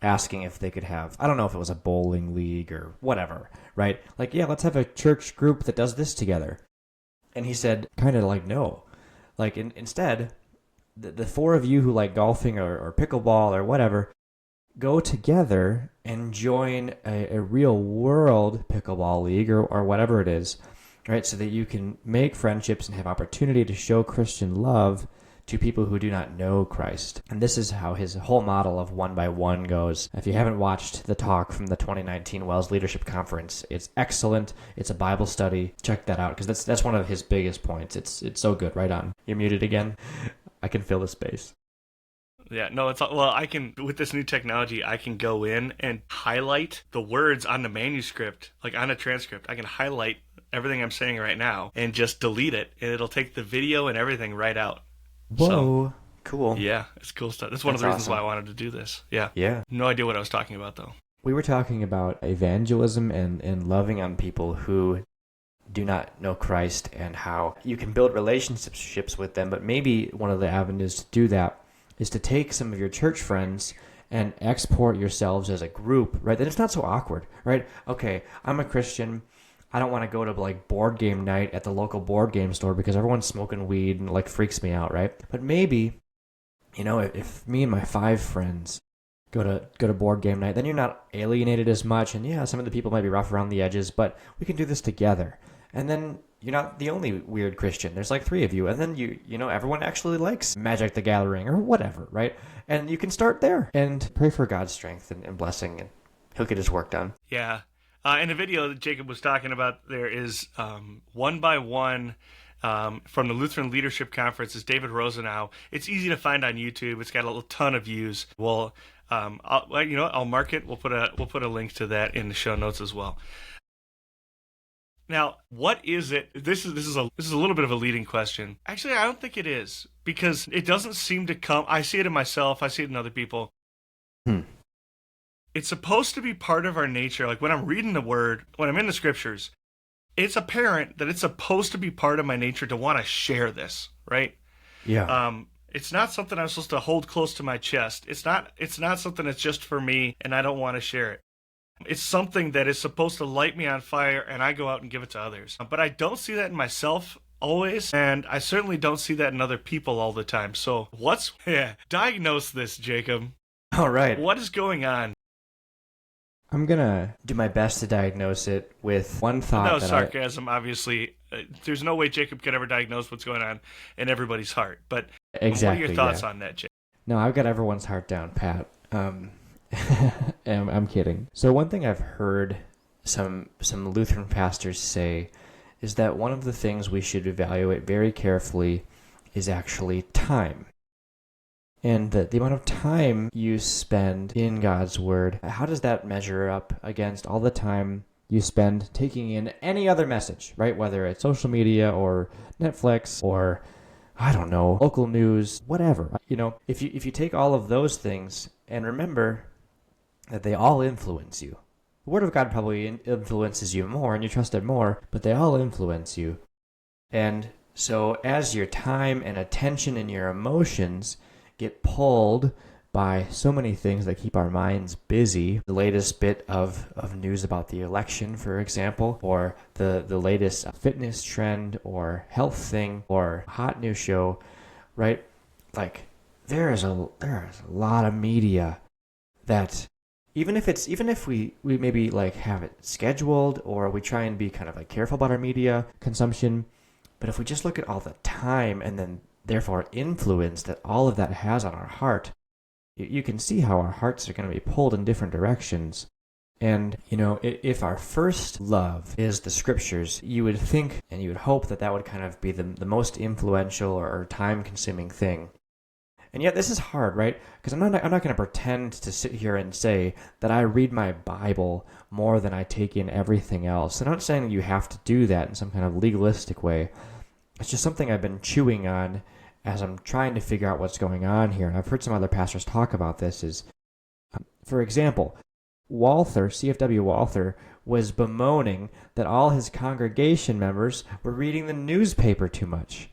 asking if they could have, I don't know if it was a bowling league or whatever, right? Like, yeah, let's have a church group that does this together. And he said, kind of like, no. Like, instead, the four of you who like golfing or pickleball or whatever, go together and join a real world pickleball league or whatever it is, right? So that you can make friendships and have opportunity to show Christian love to people who do not know Christ. And this is how his whole model of one by one goes. If you haven't watched the talk from the 2019 Wells Leadership Conference, it's excellent. It's a Bible study. Check that out, because that's one of his biggest points. It's so good. Right on. You're muted again. I can feel the space. Yeah, no, I can, with this new technology, I can go in and highlight the words on the manuscript, like on a transcript. I can highlight everything I'm saying right now and just delete it, and it'll take the video and everything right out. So, Whoa, cool. yeah, it's cool stuff. That's one of That's the reasons why awesome. I wanted to do this. Yeah. Yeah. No idea what I was talking about, though. We were talking about evangelism and loving on people who do not know Christ and how you can build relationships with them. But maybe one of the avenues to do that is to take some of your church friends and export yourselves as a group, right? Then it's not so awkward, right? Okay, I'm a Christian. I don't want to go to like board game night at the local board game store because everyone's smoking weed and like freaks me out, right? But maybe, if me and my 5 friends go to board game night, then you're not alienated as much, and yeah, some of the people might be rough around the edges, but we can do this together. And then you're not the only weird Christian. There's like 3 of you, and then everyone actually likes Magic the Gathering or whatever, right? And you can start there and pray for God's strength and blessing, and He'll get His work done. Yeah. In the video that Jacob was talking about, there is one by one from the Lutheran Leadership Conference is David Rosenau. It's easy to find on YouTube. It's got a ton of views. I'll mark it. We'll put a link to that in the show notes as well. Now, what is it? This is a little bit of a leading question. Actually, I don't think it is, because it doesn't seem to come. I see it in myself. I see it in other people. It's supposed to be part of our nature. Like when I'm reading the Word, when I'm in the Scriptures, it's apparent that it's supposed to be part of my nature to want to share this, right? Yeah. It's not something I'm supposed to hold close to my chest. It's not something that's just for me and I don't want to share it. It's something that is supposed to light me on fire and I go out and give it to others. But I don't see that in myself always, and I certainly don't see that in other people all the time. So diagnose this, Jacob. All right. What is going on? I'm going to do my best to diagnose it with one thought. That was sarcasm, obviously. There's no way Jacob could ever diagnose what's going on in everybody's heart. But exactly, what are your thoughts on that, Jacob? No, I've got everyone's heart down, Pat. I'm kidding. So one thing I've heard some Lutheran pastors say is that one of the things we should evaluate very carefully is actually time. And the amount of time you spend in God's Word, how does that measure up against all the time you spend taking in any other message, right? Whether it's social media or Netflix or, I don't know, local news, whatever. If you take all of those things and remember that they all influence you. The Word of God probably influences you more and you trust it more, but they all influence you. And so as your time and attention and your emotions get pulled by so many things that keep our minds busy, the latest bit of news about the election, for example, or the latest fitness trend or health thing or hot new show, right? Like there is a lot of media that even if we maybe like have it scheduled or we try and be kind of like careful about our media consumption, but if we just look at all the time and then therefore influence that all of that has on our heart, you can see how our hearts are going to be pulled in different directions. And, if our first love is the Scriptures, you would think and you would hope that would kind of be the most influential or time-consuming thing. And yet this is hard, right? Because I'm not going to pretend to sit here and say that I read my Bible more than I take in everything else. I'm not saying that you have to do that in some kind of legalistic way. It's just something I've been chewing on as I'm trying to figure out what's going on here. And I've heard some other pastors talk about this. For example, CFW Walther, was bemoaning that all his congregation members were reading the newspaper too much.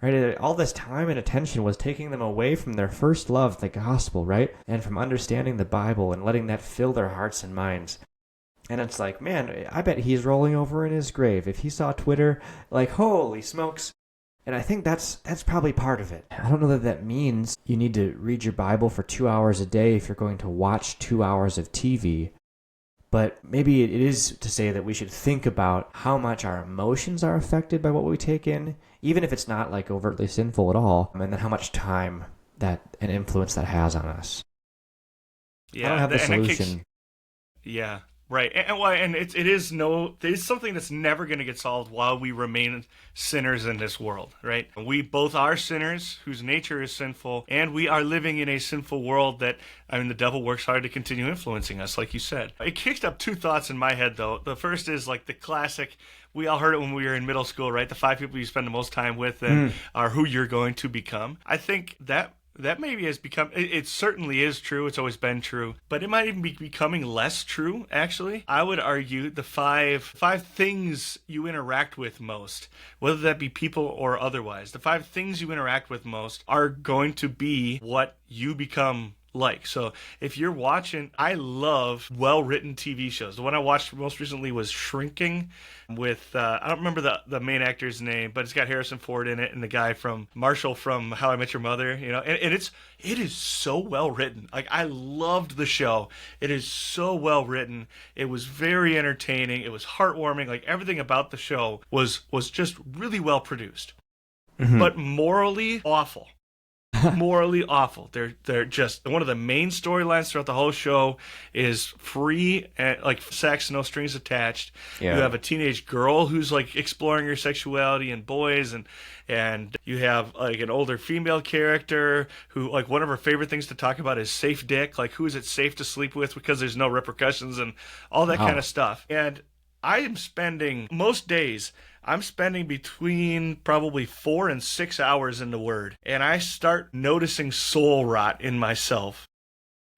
Right? All this time and attention was taking them away from their first love, the gospel, right? And from understanding the Bible and letting that fill their hearts and minds. And it's like, man, I bet he's rolling over in his grave. If he saw Twitter, like, holy smokes. And I think that's probably part of it. I don't know that means you need to read your Bible for 2 hours a day if you're going to watch 2 hours of TV. But maybe it is to say that we should think about how much our emotions are affected by what we take in, even if it's not like overtly sinful at all, and then how much time and influence that has on us. Yeah, I don't have the solution. Right, and it is something that's never going to get solved while we remain sinners in this world, right? We both are sinners whose nature is sinful, and we are living in a sinful world that, I mean, the devil works hard to continue influencing us, like you said. It kicked up two thoughts in my head, though. The first is like the classic, we all heard it when we were in middle school, right? The 5 people you spend the most time with and are who you're going to become. I think that maybe has become, it certainly is true, it's always been true, but it might even be becoming less true, actually. I would argue the five things you interact with most, whether that be people or otherwise, the 5 things you interact with most are going to be what you become like. So if you're watching, I love well-written TV shows. The one I watched most recently was Shrinking with, I don't remember the main actor's name, but it's got Harrison Ford in it and the guy from Marshall from How I Met Your Mother, you know, and it is so well written. Like, I loved the show. It is so well written. It was very entertaining. It was heartwarming. Like, everything about the show was just really well produced, but morally awful. Morally awful. They're just, one of the main storylines throughout the whole show is free and like sex, no strings attached. Yeah. You have a teenage girl who's like exploring her sexuality and boys, and you have like an older female character who, like, one of her favorite things to talk about is safe dick, like who is it safe to sleep with because there's no repercussions and all that kind of stuff. And I am spending most days, I'm spending between probably 4 and 6 hours in the Word. And I start noticing soul rot in myself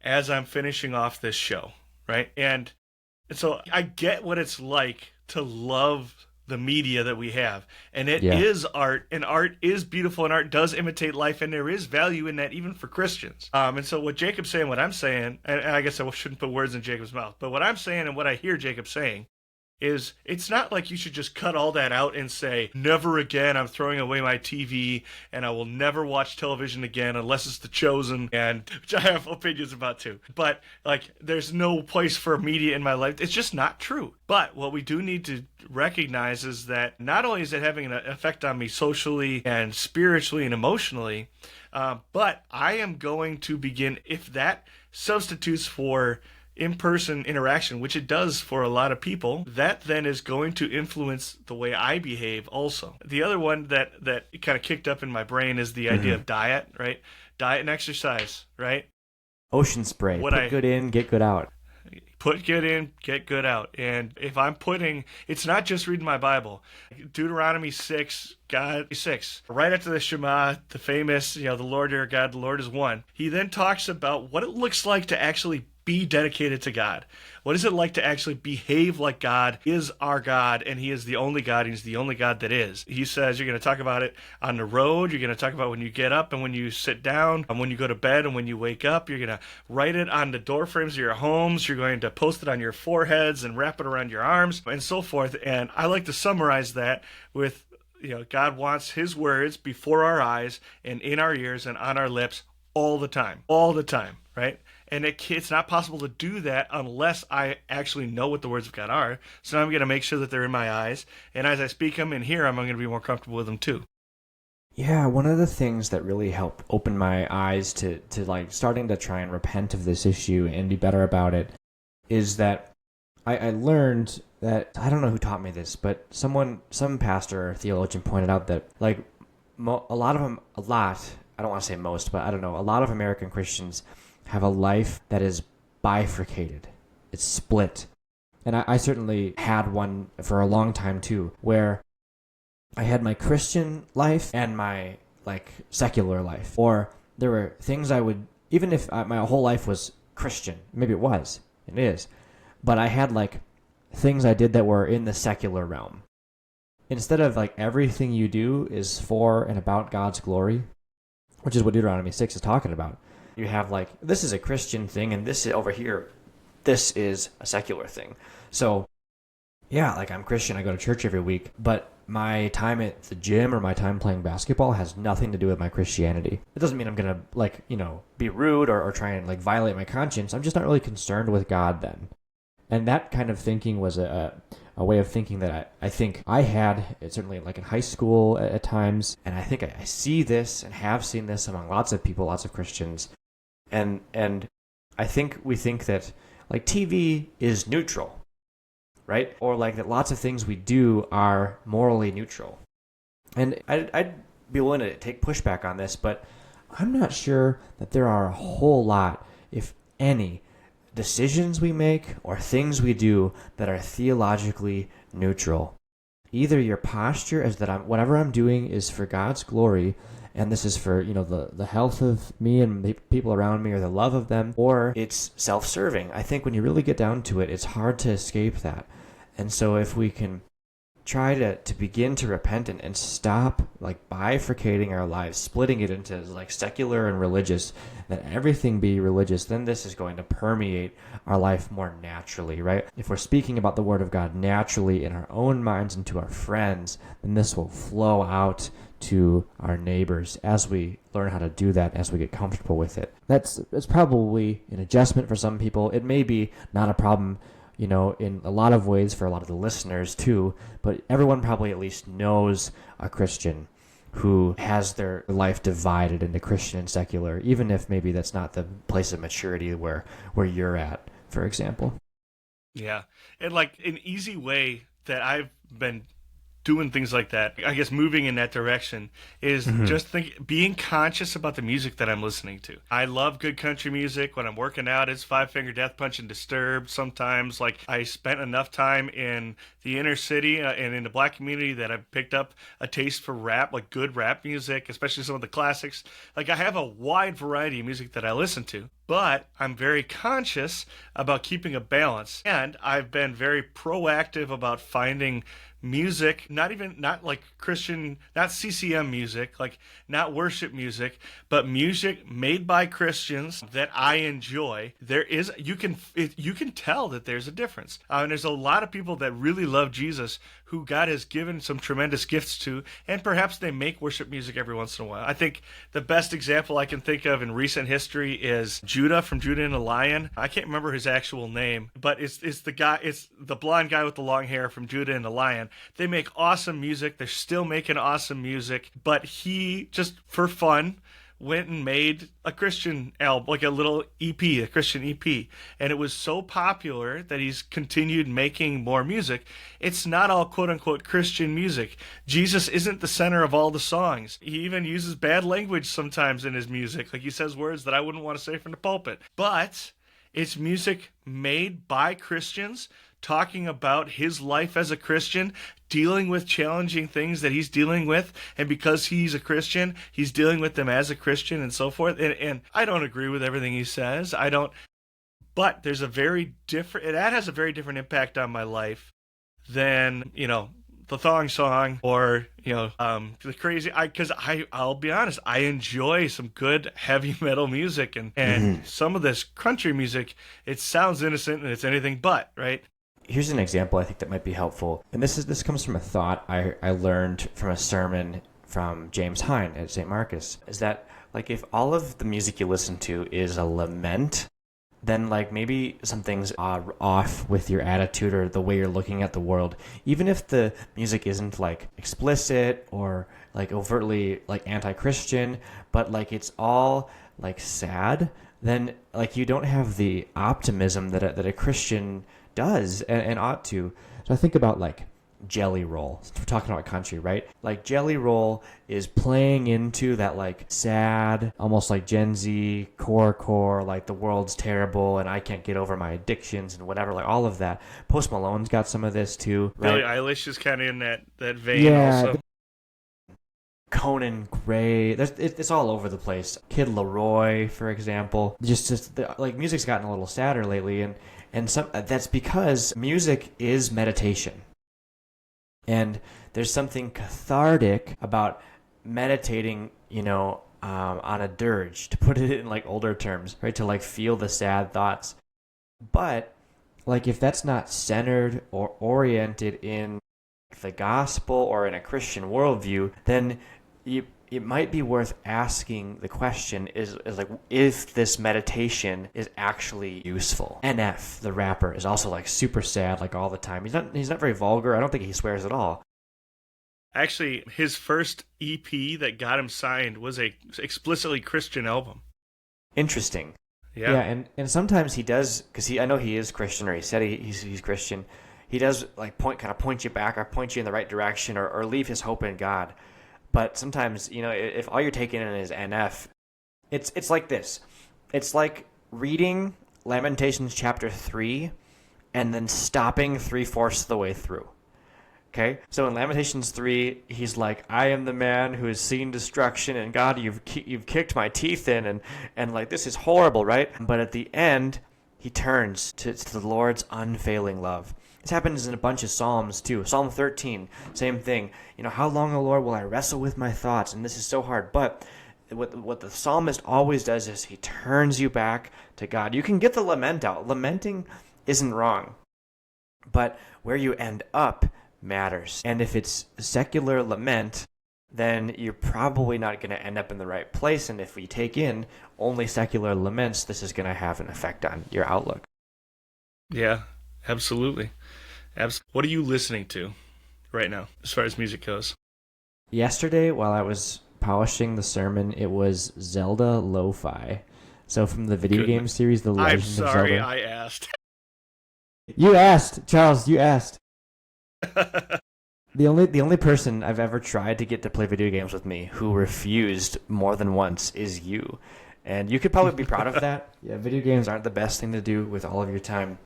as I'm finishing off this show, right? And so I get what it's like to love the media that we have. And it is art, and art is beautiful, and art does imitate life, and there is value in that even for Christians. And so what Jacob's saying, what I'm saying, and I guess I shouldn't put words in Jacob's mouth, but what I'm saying and what I hear Jacob saying is it's not like you should just cut all that out and say, never again, I'm throwing away my TV and I will never watch television again unless it's The Chosen, and which I have opinions about too. But like, there's no place for media in my life. It's just not true. But what we do need to recognize is that not only is it having an effect on me socially and spiritually and emotionally, but I am going to begin, if that substitutes for in-person interaction, which it does for a lot of people, that then is going to influence the way I behave also. The other one that kind of kicked up in my brain is the idea of diet, right? Diet and exercise, right? Ocean spray. Put good in, get good out. Put good in, get good out. And if I'm it's not just reading my Bible. Deuteronomy 6, God 6. Right after the Shema, the famous, the Lord your God, the Lord is one. He then talks about what it looks like to actually be dedicated to God. What is it like to actually behave like God is our God, and He is the only God, and He's the only God that is. He says you're going to talk about it on the road, you're going to talk about when you get up and when you sit down, and when you go to bed and when you wake up. You're going to write it on the door frames of your homes, you're going to post it on your foreheads and wrap it around your arms, and so forth. And I like to summarize that with, God wants His words before our eyes and in our ears and on our lips all the time, right? And it's not possible to do that unless I actually know what the words of God are. So I'm going to make sure that they're in my eyes. And as I speak them and hear them, I'm going to be more comfortable with them too. Yeah, one of the things that really helped open my eyes to like starting to try and repent of this issue and be better about it is that I learned that, I don't know who taught me this, but some pastor or theologian pointed out that like a lot, I don't want to say most, but I don't know, a lot of American Christians have a life that is bifurcated. It's split. And I certainly had one for a long time too, where I had my Christian life and my like secular life. Or there were things I would, even if my whole life was Christian, maybe it is, but I had like things I did that were in the secular realm. Instead of like everything you do is for and about God's glory, which is what Deuteronomy 6 is talking about. You have like, this is a Christian thing, and this is over here, this is a secular thing. So, yeah, like I'm Christian, I go to church every week, but my time at the gym or my time playing basketball has nothing to do with my Christianity. It doesn't mean I'm going to, be rude or try and like violate my conscience. I'm just not really concerned with God then. And that kind of thinking was a way of thinking that I think I had, certainly like in high school at times, and I think I see this and have seen this among lots of people, lots of Christians. And I think we think that like TV is neutral. right? Or like that lots of things we do are morally neutral. And I'd be willing to take pushback on this, but I'm not sure that there are a whole lot, if any, decisions we make or things we do that are theologically neutral. Either your posture is that whatever I'm doing is for God's glory, and this is for the health of me and the people around me, or the love of them, or it's self-serving. I think when you really get down to it, it's hard to escape that. And so if we can try to begin to repent and stop like bifurcating our lives, splitting it into like secular and religious, that everything be religious, then this is going to permeate our life more naturally, right? If we're speaking about the Word of God naturally in our own minds and to our friends, then this will flow out to our neighbors as we learn how to do that, as we get comfortable with it. That's probably an adjustment for some people. It may be not a problem in a lot of ways for a lot of the listeners too, but everyone probably at least knows a Christian who has their life divided into Christian and secular, even if maybe that's not the place of maturity where you're at, for example. Yeah. And like an easy way that I've been doing things like that, I guess moving in that direction, is just being conscious about the music that I'm listening to. I love good country music. When I'm working out, it's Five Finger Death Punch and Disturbed. Sometimes, like, I spent enough time in the inner city and in the black community that I've picked up a taste for rap, like good rap music, especially some of the classics. Like, I have a wide variety of music that I listen to, but I'm very conscious about keeping a balance. And I've been very proactive about finding music, not like Christian, not CCM music, like not worship music, but music made by Christians that I enjoy. You can tell that there's a difference. And there's a lot of people that really love Jesus who God has given some tremendous gifts to, and perhaps they make worship music every once in a while. I think the best example I can think of in recent history is Judah from Judah and the Lion. I can't remember his actual name, but it's the blonde guy with the long hair from Judah and the Lion. They make awesome music. They're still making awesome music, but he just for fun went and made a Christian album, like a little EP, a Christian EP. And it was so popular that he's continued making more music. It's not all quote unquote Christian music. Jesus isn't the center of all the songs. He even uses bad language sometimes in his music. Like he says words that I wouldn't want to say from the pulpit. But it's music made by Christians, talking about his life as a Christian, dealing with challenging things that he's dealing with, and because he's a Christian, he's dealing with them as a Christian and so forth. And I don't agree with everything he says. But there's that has a very different impact on my life than, the thong song or, the crazy, because I'll be honest, I enjoy some good heavy metal music and some of this country music. It sounds innocent and it's anything but, right? Here's an example I think that might be helpful. And this comes from a thought I learned from a sermon from James Hine at St. Marcus, is that like if all of the music you listen to is a lament, then like maybe something's off with your attitude or the way you're looking at the world. Even if the music isn't like explicit or like overtly like anti-Christian, but like it's all like sad, then like you don't have the optimism that a Christian does and ought to. So I think about like Jelly Roll. We're talking about country, right? Like Jelly Roll is playing into that like sad, almost like Gen Z core, like the world's terrible and I can't get over my addictions and whatever, like all of that. Post Malone's got some of this too. Right? Billie Eilish is kind of in that vein also. Conan Gray, it's all over the place. Kid Laroi, for example. Just like music's gotten a little sadder lately, and that's because music is meditation. And there's something cathartic about meditating, on a dirge, to put it in like older terms, right? To like feel the sad thoughts. But like if that's not centered or oriented in the gospel or in a Christian worldview, then it might be worth asking the question is like if this meditation is actually useful. NF, the rapper, is also like super sad like all the time. He's not very vulgar. I don't think he swears at all. Actually, his first EP that got him signed was a explicitly Christian album. Interesting. Yeah, and sometimes he does, because I know he is Christian, or he said he's Christian. he does like point you back or point you in the right direction or leave his hope in God. But sometimes, if all you're taking in is NF, it's like this. It's like reading Lamentations chapter 3 and then stopping 3/4 of the way through. Okay? So in Lamentations 3, he's like, I am the man who has seen destruction, and God, you've kicked my teeth in, and like, this is horrible, right? But at the end, he turns to the Lord's unfailing love. This happens in a bunch of Psalms too. Psalm 13, same thing. How long, O Lord, will I wrestle with my thoughts? And this is so hard. But what the psalmist always does is he turns you back to God. You can get the lament out. Lamenting isn't wrong. But where you end up matters. And if it's secular lament, then you're probably not going to end up in the right place. And if we take in only secular laments, this is going to have an effect on your outlook. Yeah, absolutely. What are you listening to right now, as far as music goes? Yesterday, while I was polishing the sermon, it was Zelda Lo-Fi. So from the video game series, The Legend of Zelda. I'm sorry, I asked. You asked, Charles, you asked. The only person I've ever tried to get to play video games with me who refused more than once is you. And you could probably be proud of that. Yeah, video games aren't the best thing to do with all of your time.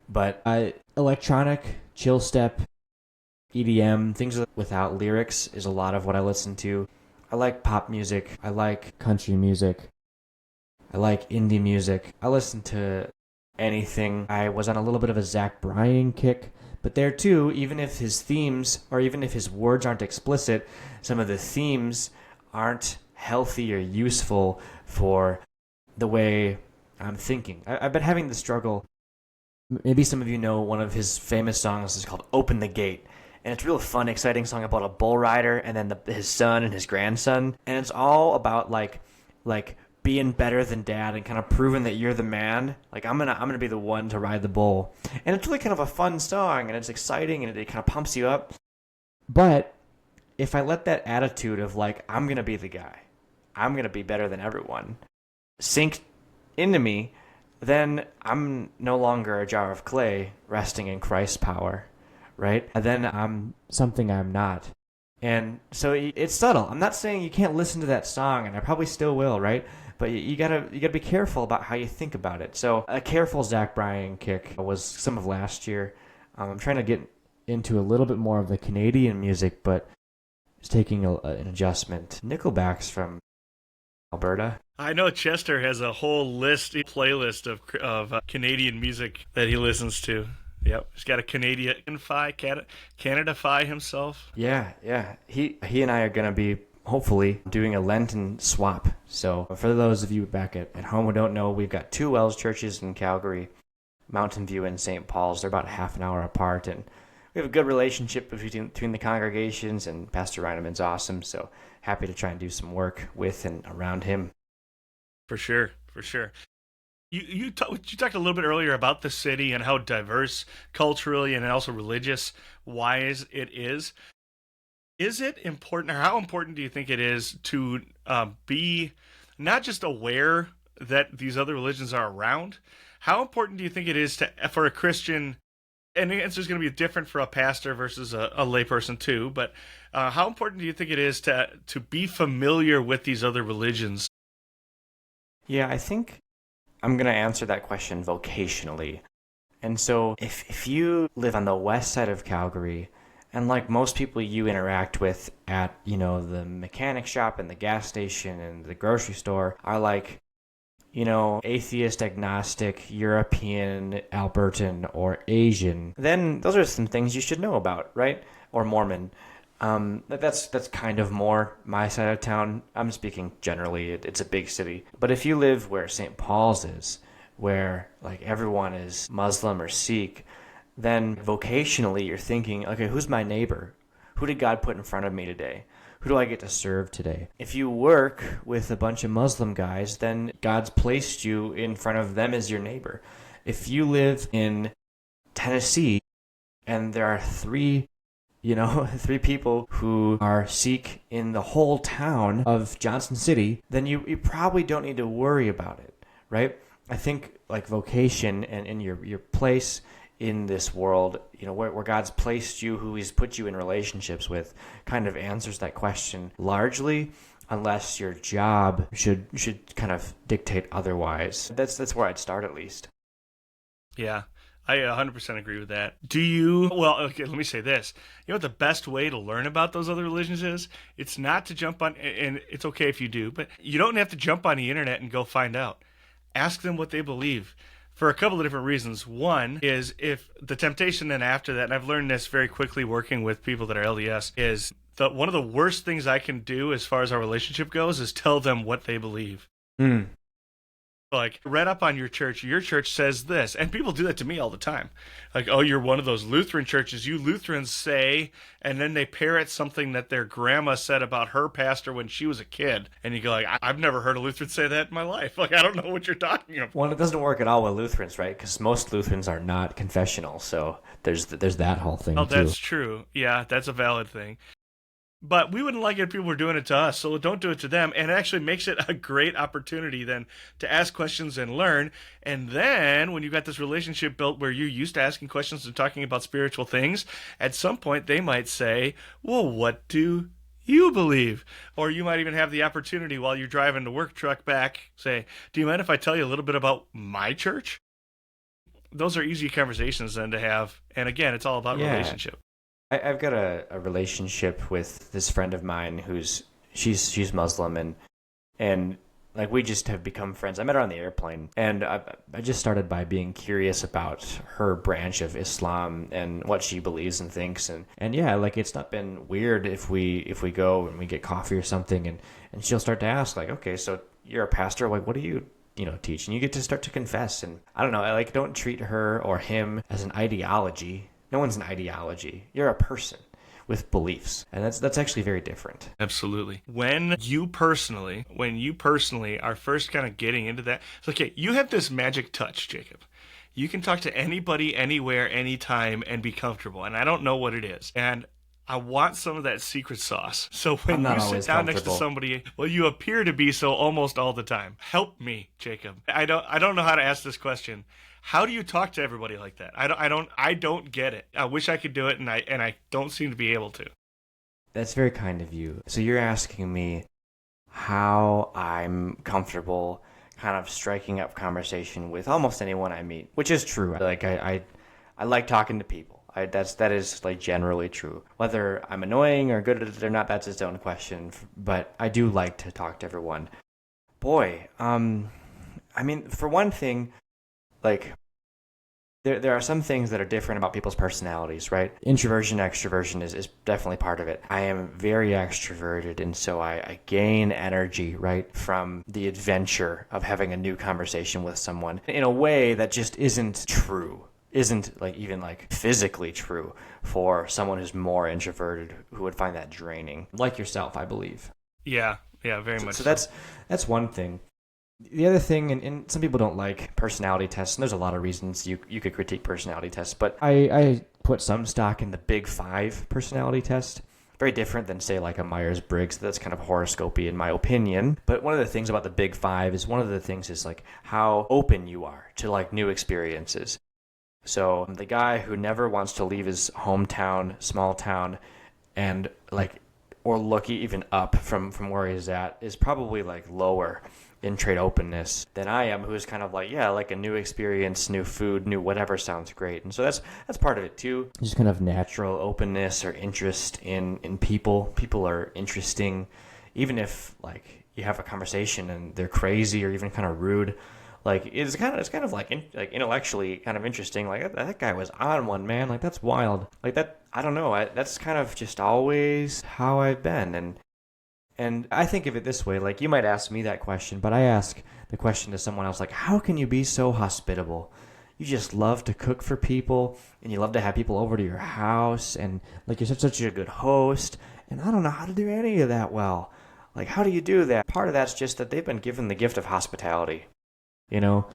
But electronic, chill step, EDM, things without lyrics is a lot of what I listen to. I like pop music. I like country music. I like indie music. I listen to anything. I was on a little bit of a Zach Bryan kick. But there too, even if his themes, or even if his words aren't explicit, some of the themes aren't healthy or useful for the way I'm thinking. I've been having the struggle. Maybe some of you know one of his famous songs is called Open the Gate. And it's a real fun, exciting song about a bull rider and then his son and his grandson. And it's all about like being better than dad and kind of proving that you're the man. Like, I'm gonna be the one to ride the bull. And it's really kind of a fun song, and it's exciting, and it kind of pumps you up. But if I let that attitude of like, I'm gonna be the guy, I'm gonna be better than everyone, sink into me, then I'm no longer a jar of clay resting in Christ's power, right? And then I'm something I'm not. And so it's subtle. I'm not saying you can't listen to that song, and I probably still will, right? But you gotta be careful about how you think about it. So a careful Zach Bryan kick was some of last year. I'm trying to get into a little bit more of the Canadian music, but it's taking an adjustment. Nickelback's from Alberta. I know Chester has a whole playlist of Canadian music that he listens to. Yep, he's got a Canada-fi himself. Yeah. He and I are gonna be hopefully doing a Lenten swap. So for those of you back at home who don't know, we've got two Wells churches in Calgary, Mountain View and St. Paul's. They're about half an hour apart, and we have a good relationship between the congregations, and Pastor Reineman's awesome, so happy to try and do some work with and around him. For sure. You talked a little bit earlier about the city and how diverse culturally and also religious-wise it is. Is it important, or how important do you think it is to be not just aware that these other religions are around? How important do you think it is for a Christian, and the answer is going to be different for a pastor versus a layperson too, but how important do you think it is to be familiar with these other religions? Yeah, I think I'm going to answer that question vocationally. And so if you live on the west side of Calgary, and like most people you interact with at, the mechanic shop and the gas station and the grocery store are like, atheist, agnostic, European, Albertan, or Asian, then those are some things you should know about, right? Or Mormon. That's kind of more my side of town. I'm speaking generally. It's a big city. But if you live where St. Paul's is, where like everyone is Muslim or Sikh, then vocationally you're thinking, okay, who's my neighbor? Who did God put in front of me today? Who do I get to serve today? If you work with a bunch of Muslim guys, then God's placed you in front of them as your neighbor. If you live in Tennessee and there are three people who are Sikh in the whole town of Johnson City, then you probably don't need to worry about it, right? I think like vocation and your place in this world, where God's placed you, who he's put you in relationships with, kind of answers that question largely, unless your job should kind of dictate otherwise. That's where I'd start, at least. Yeah, I 100% agree with that. Do you, well, okay, let me say this. You know what the best way to learn about those other religions is? It's not to jump on, and it's okay if you do, but you don't have to jump on the internet and go find out. Ask them what they believe for a couple of different reasons. One is if the temptation then after that, and I've learned this very quickly working with people that are LDS, is one of the worst things I can do as far as our relationship goes is tell them what they believe. Like, read up on your church says this. And people do that to me all the time. Like, oh, you're one of those Lutheran churches. You Lutherans say, and then they parrot something that their grandma said about her pastor when she was a kid. And you go like, I've never heard a Lutheran say that in my life. Like, I don't know what you're talking about. Well, it doesn't work at all with Lutherans, right? Because most Lutherans are not confessional. So there's that whole thing, too. Oh, that's true. Yeah, that's a valid thing. But we wouldn't like it if people were doing it to us, so don't do it to them. And it actually makes it a great opportunity then to ask questions and learn. And then when you've got this relationship built where you're used to asking questions and talking about spiritual things, at some point they might say, well, what do you believe? Or you might even have the opportunity while you're driving the work truck back, say, do you mind if I tell you a little bit about my church? Those are easy conversations then to have. And again, it's all about relationship. I've got a relationship with this friend of mine she's Muslim, and like we just have become friends. I met her on the airplane, and I just started by being curious about her branch of Islam and what she believes and thinks, and yeah, like it's not been weird if we go and we get coffee or something, and she'll start to ask like, okay, so you're a pastor, like what do you teach? And you get to start to confess, and I don't know, I like don't treat her or him as an ideology. No one's an ideology. You're a person with beliefs. And that's actually very different. Absolutely. When you personally are first kind of getting into that, it's okay, you have this magic touch, Jacob. You can talk to anybody, anywhere, anytime, and be comfortable. And I don't know what it is. And I want some of that secret sauce. So when you sit down next to somebody, well, you appear to be so almost all the time. Help me, Jacob. I don't know how to ask this question. How do you talk to everybody like that? I don't get it. I wish I could do it, and I don't seem to be able to. That's very kind of you. So you're asking me how I'm comfortable kind of striking up conversation with almost anyone I meet, which is true. Like I like talking to people. That is like generally true. Whether I'm annoying or good at it or not, that's its own question. But I do like to talk to everyone. Boy, I mean, for one thing, like there are some things that are different about people's personalities, right? Introversion, extroversion is definitely part of it. I am very extroverted, and so I gain energy, right, from the adventure of having a new conversation with someone in a way that just isn't true. Isn't like even like physically true for someone who's more introverted, who would find that draining. Like yourself, I believe. Yeah, very much. So that's one thing. The other thing, and some people don't like personality tests, and there's a lot of reasons you could critique personality tests, but I put some stock in the Big Five personality test. Very different than, say, like a Myers-Briggs. That's kind of horoscopy in my opinion. But one of the things about the Big Five is like how open you are to like new experiences. So the guy who never wants to leave his hometown, small town, and like, or look even up from where he's at is probably like lower in trait openness than I am, who's kind of like, yeah, like a new experience, new food, new whatever sounds great. And so that's part of it too. Just kind of natural openness or interest in people. People are interesting, even if like you have a conversation and they're crazy or even kind of rude. Like it's kind of like intellectually kind of interesting. Like that guy was on one, man. Like that's wild. Like that, I don't know. That's kind of just always how I've been. And I think of it this way, like you might ask me that question, but I ask the question to someone else, like, how can you be so hospitable? You just love to cook for people, and you love to have people over to your house, and like you're such a good host, and I don't know how to do any of that well. Like, how do you do that? Part of that's just that they've been given the gift of hospitality, you know?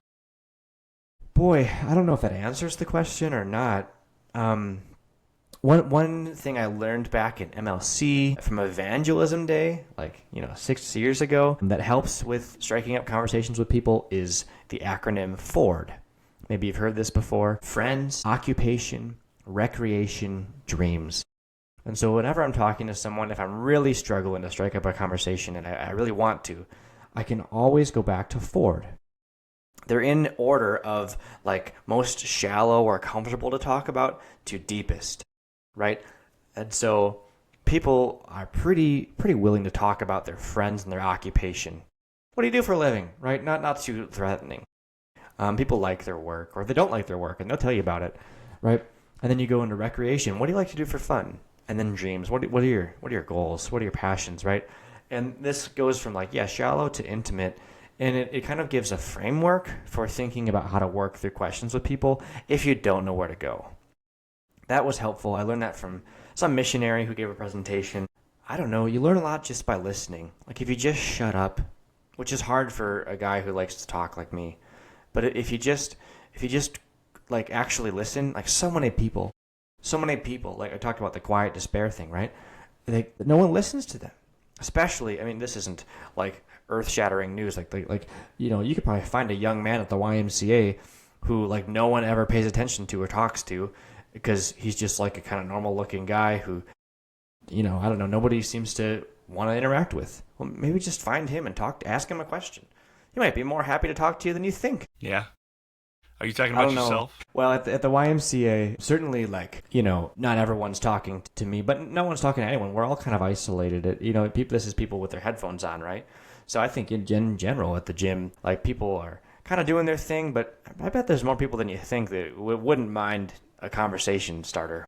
Boy, I don't know if that answers the question or not. One thing I learned back in MLC from Evangelism Day, 6 years ago, that helps with striking up conversations with people is the acronym FORD. Maybe you've heard this before. Friends, occupation, recreation, dreams. And so whenever I'm talking to someone, if I'm really struggling to strike up a conversation and I really want to, I can always go back to Ford. They're in order of like most shallow or comfortable to talk about to deepest, right? And so people are pretty willing to talk about their friends and their occupation. What do you do for a living, right? Not too threatening. People like their work, or they don't like their work, and they'll tell you about it, right? And then you go into recreation. What do you like to do for fun? And then dreams. What are your goals? What are your passions, right? And this goes from like, shallow to intimate. And it kind of gives a framework for thinking about how to work through questions with people if you don't know where to go. That was helpful. I learned that from some missionary who gave a presentation. I don't know. You learn a lot just by listening. Like if you just shut up, which is hard for a guy who likes to talk like me. But if you just like actually listen, like so many people, like I talked about the quiet despair thing, right? No one listens to them. Especially, I mean, this isn't like earth-shattering news. Like you could probably find a young man at the YMCA who like no one ever pays attention to or talks to because he's just like a kind of normal-looking guy who, I don't know, nobody seems to want to interact with. Well, maybe just find him and ask him a question. He might be more happy to talk to you than you think. Yeah. Are you talking about yourself? Well, at the YMCA, certainly, like, not everyone's talking to me, but no one's talking to anyone. We're all kind of isolated. This is people with their headphones on, right? So I think in general at the gym, like, people are kind of doing their thing, but I bet there's more people than you think that wouldn't mind a conversation starter.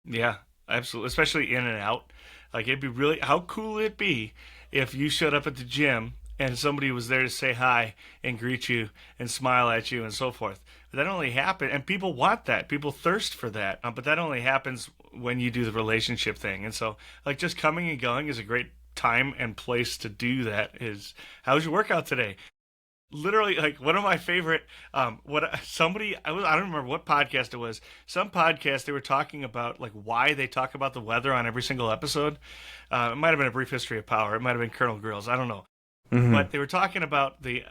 Yeah, absolutely. Especially in and out. Like, it'd be really, how cool would it be if you showed up at the gym and somebody was there to say hi and greet you and smile at you and so forth. But that only happens, and people want that. People thirst for that. But that only happens when you do the relationship thing. And so, like, just coming and going is a great time and place to do that. How's your workout today? Literally, like, one of my favorite, I don't remember what podcast it was. Some podcast, they were talking about, like, why they talk about the weather on every single episode. It might have been A Brief History of Power. It might have been Colonel Grills. I don't know. Mm-hmm. But they were talking about they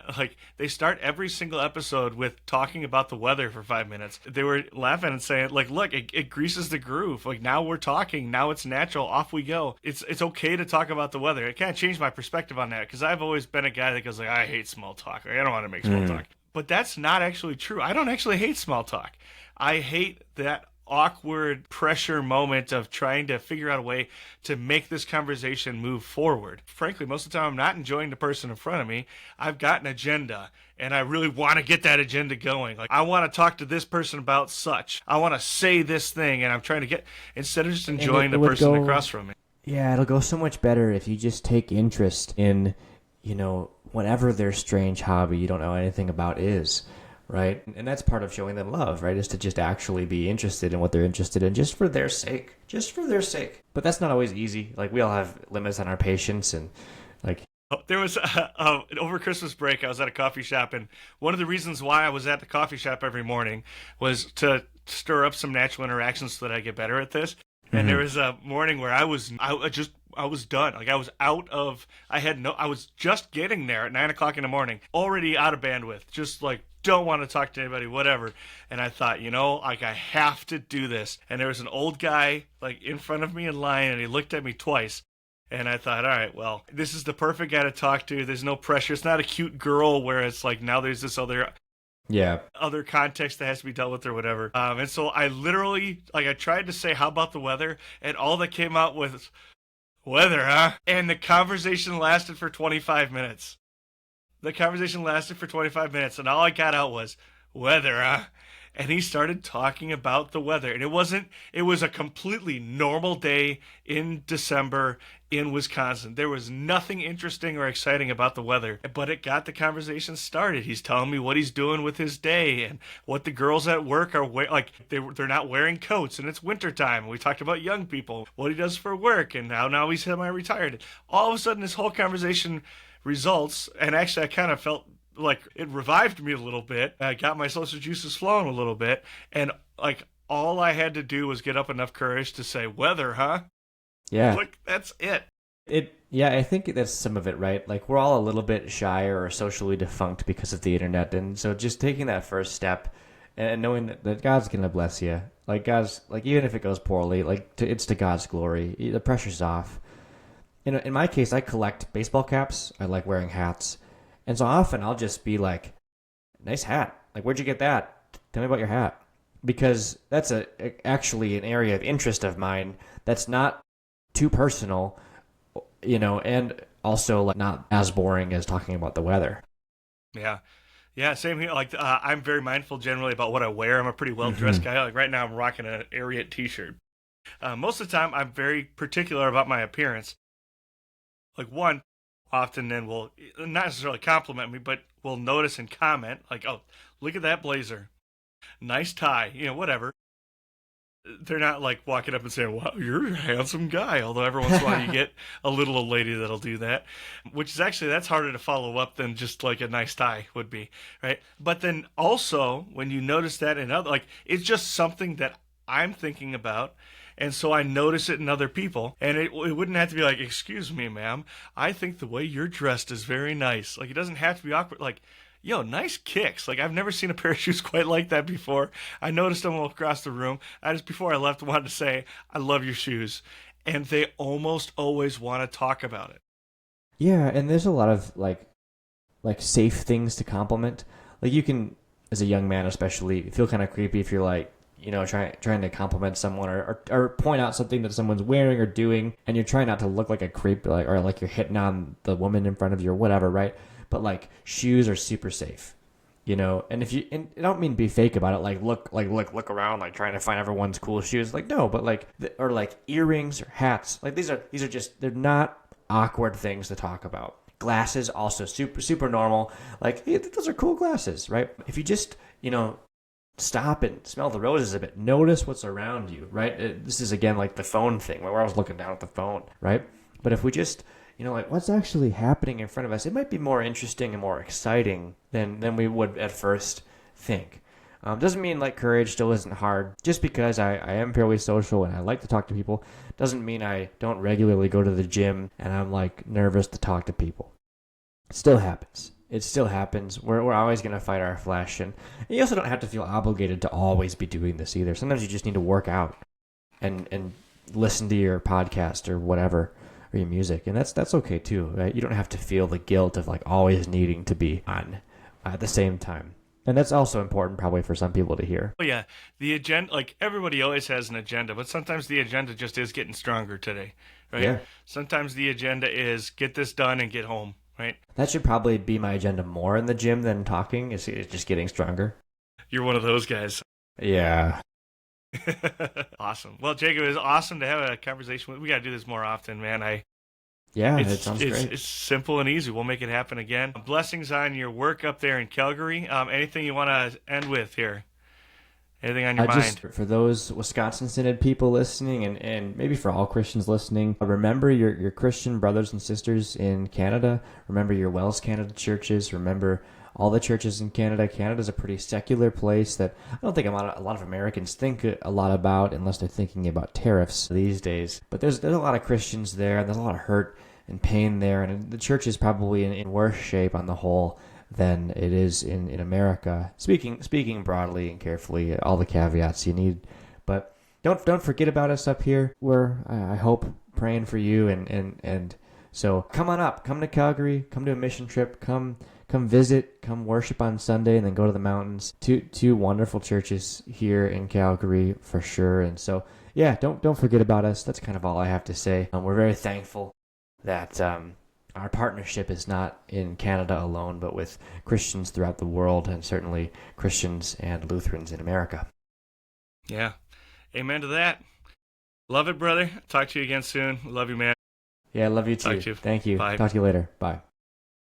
start every single episode with talking about the weather for 5 minutes. They were laughing and saying, like, look, it greases the groove. Like, now we're talking. Now it's natural. Off we go. It's okay to talk about the weather. It kind of changed my perspective on that because I've always been a guy that goes like, I hate small talk. Like, I don't want to make small talk. But that's not actually true. I don't actually hate small talk. I hate that awkward pressure moment of trying to figure out a way to make this conversation move forward. Frankly, most of the time I'm not enjoying the person in front of me. I've got an agenda and I really want to get that agenda going. Like, I want to talk to this person about such. I want to say this thing, and I'm trying to get, instead of just enjoying the person across from me. Yeah, it'll go so much better if you just take interest in, whatever their strange hobby you don't know anything about is. Right? And that's part of showing them love, right? Is to just actually be interested in what they're interested in just for their sake. Just for their sake. But that's not always easy. Like, we all have limits on our patience and, like... There was, over Christmas break, I was at a coffee shop, and one of the reasons why I was at the coffee shop every morning was to stir up some natural interactions so that I get better at this. And there was a morning where I was done. Like, I was just getting there at 9 o'clock in the morning, already out of bandwidth, just like, don't want to talk to anybody, whatever. And I thought, like, I have to do this. And there was an old guy, like, in front of me in line, and he looked at me twice. And I thought, all right, well, this is the perfect guy to talk to. There's no pressure. It's not a cute girl where it's like, now there's this other context that has to be dealt with or whatever. And so I literally, like, I tried to say, how about the weather? And all that came out was, weather, huh? And the conversation lasted for 25 minutes. The conversation lasted for 25 minutes, and all I got out was, weather, huh? And he started talking about the weather. And it was a completely normal day in December in Wisconsin. There was nothing interesting or exciting about the weather, but it got the conversation started. He's telling me what he's doing with his day and what the girls at work are wearing. Like, they're not wearing coats, and it's wintertime. We talked about young people, what he does for work, and how now he's semi-retired. All of a sudden, this whole conversation results, and actually I kind of felt like it revived me a little bit. I got my social juices flowing a little bit, and like all I had to do was get up enough courage to say, weather, huh? Yeah. Like, that's it. Yeah, I think that's some of it, right? Like we're all a little bit shy or socially defunct because of the internet, and so just taking that first step and knowing that God's gonna bless you, like God's like even if it goes poorly, it's to God's glory. The pressure's off. In my case, I collect baseball caps. I like wearing hats, and so often I'll just be like, "Nice hat. Like, where'd you get that? Tell me about your hat." Because that's actually an area of interest of mine that's not too personal, and also like not as boring as talking about the weather. Yeah. Yeah, same here. Like, I'm very mindful generally about what I wear. I'm a pretty well dressed guy. Like, right now, I'm rocking an Ariat t shirt. Most of the time, I'm very particular about my appearance. Like, one, often then will not necessarily compliment me, but will notice and comment, like, oh, look at that blazer. Nice tie, whatever. They're not like walking up and saying, wow, you're a handsome guy. Although every once in a while you get a little old lady that'll do that, which is actually, that's harder to follow up than just like a nice tie would be, right? But then also, when you notice that in other, like, it's just something that I'm thinking about. And so I notice it in other people. And it wouldn't have to be like, excuse me, ma'am, I think the way you're dressed is very nice. Like, it doesn't have to be awkward. Like, yo, nice kicks. Like, I've never seen a pair of shoes quite like that before. I noticed them across the room. I just, before I left, wanted to say, I love your shoes. And they almost always want to talk about it. Yeah, and there's a lot of like safe things to compliment. Like you can, as a young man especially, feel kind of creepy if you're like, trying to compliment someone or point out something that someone's wearing or doing, and you're trying not to look like a creep, or like you're hitting on the woman in front of you or whatever, right? But like shoes are super safe, and and I don't mean be fake about it, like look around, like trying to find everyone's cool shoes, like no, but like or like earrings or hats, like these are just, they're not awkward things to talk about. Glasses also super normal, like hey, those are cool glasses, right? If you just stop and smell the roses a bit, notice what's around you, right? This is again like the phone thing where I was looking down at the phone, right? But if we just like what's actually happening in front of us, it might be more interesting and more exciting than we would at first think. Doesn't mean like courage still isn't hard. Just because I am fairly social and I like to talk to people doesn't mean I don't regularly go to the gym and I'm like nervous to talk to people. It still happens. It still happens. We're always going to fight our flesh. And you also don't have to feel obligated to always be doing this either. Sometimes you just need to work out and listen to your podcast or whatever, or your music. And that's okay too, right? You don't have to feel the guilt of like always needing to be on at the same time. And that's also important probably for some people to hear. Oh, yeah. The agenda, like everybody always has an agenda, but sometimes the agenda just is getting stronger today, right? Yeah. Sometimes the agenda is get this done and get home. Right? That should probably be my agenda more in the gym than talking. It's just getting stronger. You're one of those guys. Yeah. Awesome. Well, Jacob, it was awesome to have a conversation with. We got to do this more often, man. It sounds great. It's simple and easy. We'll make it happen again. Blessings on your work up there in Calgary. Anything you want to end with here? Anything on your mind? Just for those Wisconsin Synod people listening, and maybe for all Christians listening, remember your Christian brothers and sisters in Canada. Remember your Wells Canada churches. Remember all the churches in Canada. Canada's a pretty secular place that I don't think a lot of Americans think a lot about unless they're thinking about tariffs these days. But there's a lot of Christians there, and there's a lot of hurt and pain there, and the church is probably in worse shape on the whole than it is in America. Speaking broadly and carefully, all the caveats you need. But don't forget about us up here. We're, I hope, praying for you, and so come on up. Come to Calgary. Come to a mission trip. Come visit. Come worship on Sunday, and then go to the mountains. Two wonderful churches here in Calgary for sure. And so yeah, don't forget about us. That's kind of all I have to say. We're very thankful that our partnership is not in Canada alone, but with Christians throughout the world, and certainly Christians and Lutherans in America. Yeah. Amen to that. Love it, brother. Talk to you again soon. Love you, man. Yeah, I love you too. Talk to you. Thank you. Bye. Talk to you later. Bye.